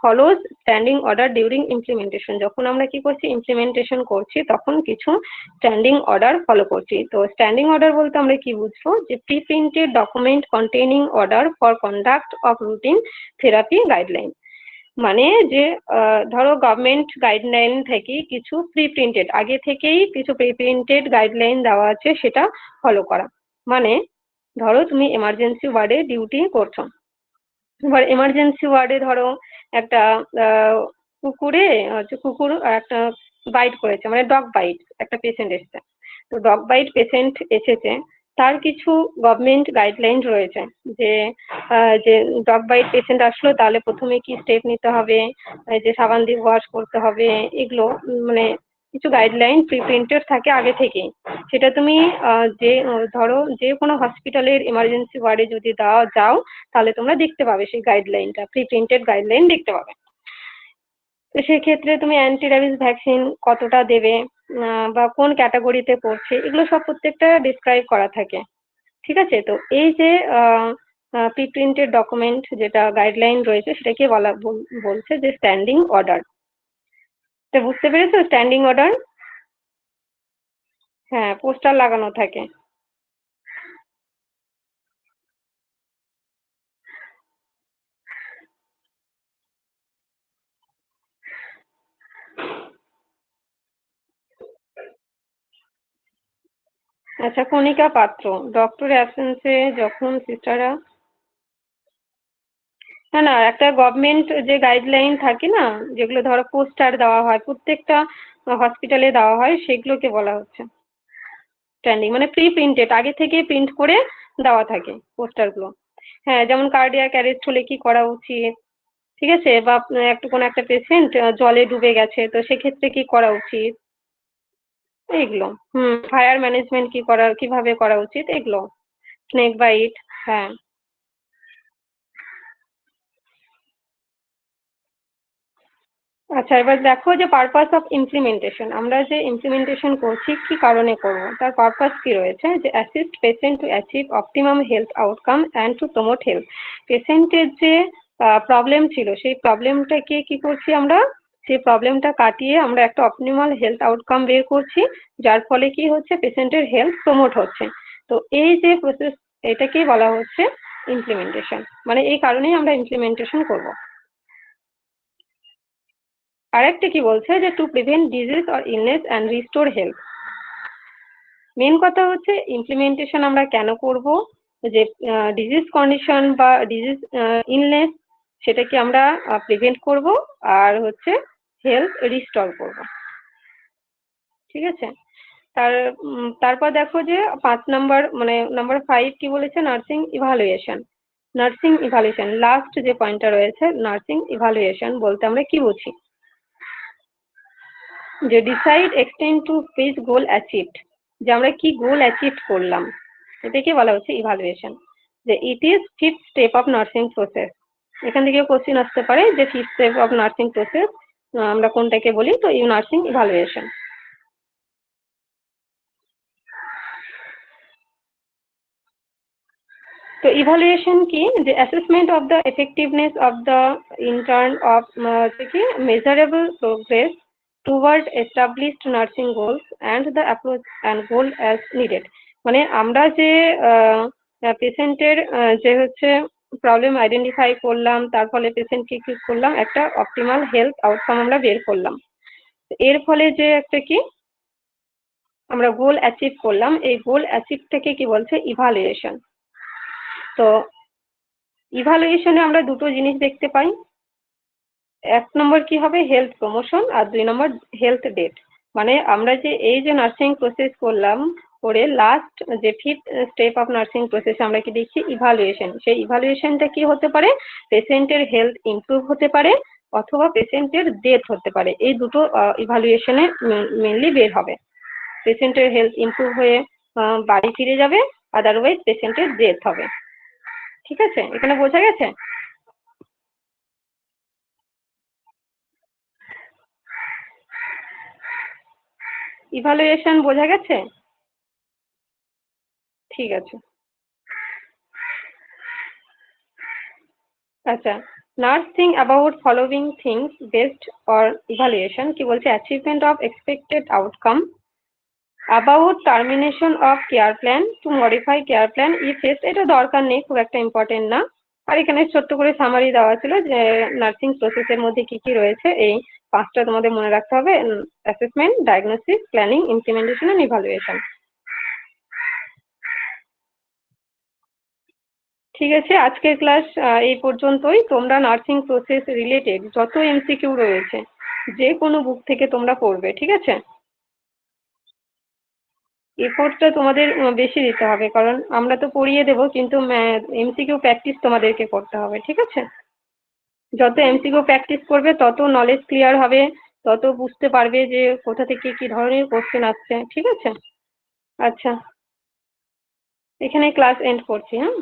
A: follows standing order during implementation. যখন আমরা কি করছি, ইমপ্লিমেন্টেশন করছি, তখন কিছু স্ট্যান্ডিং অর্ডার ফলো করছি। তো স্ট্যান্ডিং অর্ডার বলতে আমরা কি বুঝবো? যে pre printed document containing order for conduct of routine therapy guideline. মানে যে ধরো গভর্নমেন্ট গাইডলাইন থেকে কিছু প্রি প্রিন্টেড, আগে থেকেই কিছু প্রি প্রিন্টেড গাইডলাইন দেওয়া আছে, সেটা ফলো করা। মানে ধরো তুমি এমার্জেন্সি ওয়ার্ডে ডিউটি করছো, এবার এমার্জেন্সি ওয়ার্ডে ধরো একটা কুকুরে কুকুর একটা বাইট করেছে, মানে ডগ বাইট, একটা পেশেন্ট এসেছে। তো ডগ বাইট পেশেন্ট এসেছে, তার কিছু গভর্নমেন্ট গাইডলাইন রয়েছে যে যে ডগ বাইট পেশেন্ট আসলো তাহলে প্রথমে কি স্টেপ নিতে হবে, যে সাবান দিয়ে ওয়াশ করতে হবে, এগুলো মানে কিছু গাইডলাইন প্রি প্রিন্টেড থাকে আগে থেকেই। সেটা তুমি যে ধরো যে কোনো হসপিটালের এমার্জেন্সি ওয়ার্ডে যদি যাও, তাহলে তোমরা দেখতে পাবে সেই গাইডলাইনটা, প্রি প্রিন্টেড গাইডলাইন দেখতে পাবে। তো সেক্ষেত্রে তুমি অ্যান্টি র্যাবিস ভ্যাকসিন কতটা দেবে, বা কোন ক্যাটাগরিতে পড়ছে, এগুলো সব প্রত্যেকটা ডিসক্রাইব করা থাকে। ঠিক আছে? তো এই যে প্রি প্রিন্টেড ডকুমেন্ট যেটা গাইডলাইন রয়েছে, সেটাকে বলছে যে স্ট্যান্ডিং অর্ডার। তো বুঝতে পেরেছো স্ট্যান্ডিং অর্ডার? হ্যাঁ, পোস্টার লাগানো থাকে। আচ্ছা, কণিকা পাত্র, ডক্টর অ্যাবসেন্সে যখন সিস্টাররা, না না, একটা গভর্নমেন্ট যে গাইডলাইন থাকে না, যেগুলো ধরো পোস্টার দেওয়া হয়, প্রত্যেকটা হসপিটালে দেওয়া হয়, সেগুলোকে বলা হচ্ছে স্ট্যান্ডিং। মানে প্রি প্রিন্টেড, আগে থেকে প্রিন্ট করে দেওয়া থাকে পোস্টারগুলো। হ্যাঁ, যেমন কার্ডিয়াক অ্যারেস্ট হলে কি করা উচিত, ঠিক আছে, বা একটু কোনো একটা পেশেন্ট জলে ডুবে গেছে, তো সেক্ষেত্রে কি করা উচিত, এইগুলো। ফায়ার ম্যানেজমেন্ট কিভাবে করা উচিত, এগুলো। Snake bite. হ্যাঁ। আচ্ছা, এবার দেখো যে পারপাস অফ ইমপ্লিমেন্টেশন, আমরা যে ইমপ্লিমেন্টেশন করছি কি কারণে করব, তার পারপাস কি রয়েছে, যে assist patient to achieve optimum health outcome and to promote health. পেশেন্টের যে প্রবলেম ছিল, সেই প্রবলেমটাকে কি করছি আমরা, সেই প্রবলেমটা কাটিয়ে আমরা একটা অপটিমাল হেলথ আউটকাম বের করছি, যার ফলে কি হচ্ছে, পেশেন্টের হেলথ প্রমোট হচ্ছে। তো এই যে প্রসেস, এটাকেই বলা হচ্ছে ইমপ্লিমেন্টেশন। মানে এই কারণেই আমরা ইমপ্লিমেন্টেশন করব। আরেকটা কি বলছে, যে to prevent disease or illness and restore health. Main কথা হচ্ছে ইমপ্লিমেন্টেশন আমরা কেন করব, যে ডিজিজ কন্ডিশন বা ডিজিজ ইলনেস, সেটাকে আমরা প্রিভেন্ট করব, আর হচ্ছে হেলথ রিস্টোর করব। ঠিক আছে? তারপর দেখো যে 5 নম্বর, মানে নাম্বার 5 কি বলেছে, nursing evaluation. Nursing evaluation last যে পয়েন্টটা রয়েছে, নার্সিং ইভালুয়েশন বলতে আমরা কি বুঝি, যে decide extend two which goal achieved, যে আমরা কি গোল অ্যাচিভ করলাম, এটাকে বলা হচ্ছে ইভালুয়েশন। যে it is fifth step of nursing process. এখান থেকে কোশ্চেন আসতে পারে যে fifth step of nursing process আমরা কোনটাকে বলি, তো নার্সিং ইভালুয়েশন। তো ইভালুয়েশন কি, যে assessment of the effectiveness of the intern of কি measurable progress toward established nursing goals and the approach and goal as needed. মানে আমরা যে পেশেন্টের যে হচ্ছে প্রবলেম আইডেন্টিফাই করলাম, তার ফলে পেশেন্টকে কি করলাম, একটা অপটিমাল হেলথ আউটকাম আমরা বের করলাম। এর ফলে যে একটা কি আমরা গোল অ্যাচিভ করলাম, এই গোল অ্যাচিভ থেকে কি বলছে ইভালুয়েশন। তো ইভালুয়েশনে আমরা দুটো জিনিস দেখতে পাই। 1 নম্বর কি হবে, হেলথ প্রমোশন, আর 2 নম্বর হেলথ ডেট। মানে আমরা যে এই যে নার্সিং প্রসেস করলাম, করে লাস্ট যে fifth step of nursing process আমরা কি দেখছি, ইভালুয়েশন। সেই ইভালুয়েশনটা কি হতে পারে, পেশেন্টের হেলথ ইমপ্রুভ হতে পারে, অথবা পেশেন্টের ডেথ হতে পারে। এই দুটো ইভালুয়েশনে মেনলি বের হবে। পেশেন্টের হেলথ ইমপ্রুভ হয়ে বাড়ি ফিরে যাবে, আদারওয়াইজ পেশেন্টের ডেথ হবে। ঠিক আছে? এখানে বোঝা গেছে? ইভালুয়েশন বোঝা গেছে? ঠিক আছে। আচ্ছা, nurse think about following things based or evaluation, কি বলছে, achievement of expected outcome, about termination of care plan, to modify care plan if faced, এটা দরকার নেই, খুব একটা ইম্পর্টেন্ট না। আর এখানে ছোট্ট করে সামারি দেওয়া ছিল যে নার্সিং প্রসেসের মধ্যে কি কি রয়েছে, এই পাঁচটা তোমাদের মনে রাখতে হবে: assessment, diagnosis, planning, implementation and evaluation. ঠিক আছে, আজকের ক্লাস এই পর্যন্তই। তোমরা নার্সিং প্রসেস রিলেটেড যত এমসিকিউ রয়েছে যে কোনো বুক থেকে তোমরা পড়বে, ঠিক আছে? এফোর্টটা তোমাদের বেশি দিতে হবে, কারণ আমরা তো পড়িয়ে দেবো, কিন্তু এমসিকিউ প্র্যাকটিস তোমাদেরকে করতে হবে, ঠিক আছে? যত এমসিকিউ প্র্যাকটিস করবে তত নলেজ ক্লিয়ার হবে, তত বুঝতে পারবে যে কোথা থেকে কি ধরনের কোশ্চেন আসছে, ঠিক আছে? আচ্ছা, এখানে ক্লাস এন্ড করছি, হ্যাঁ।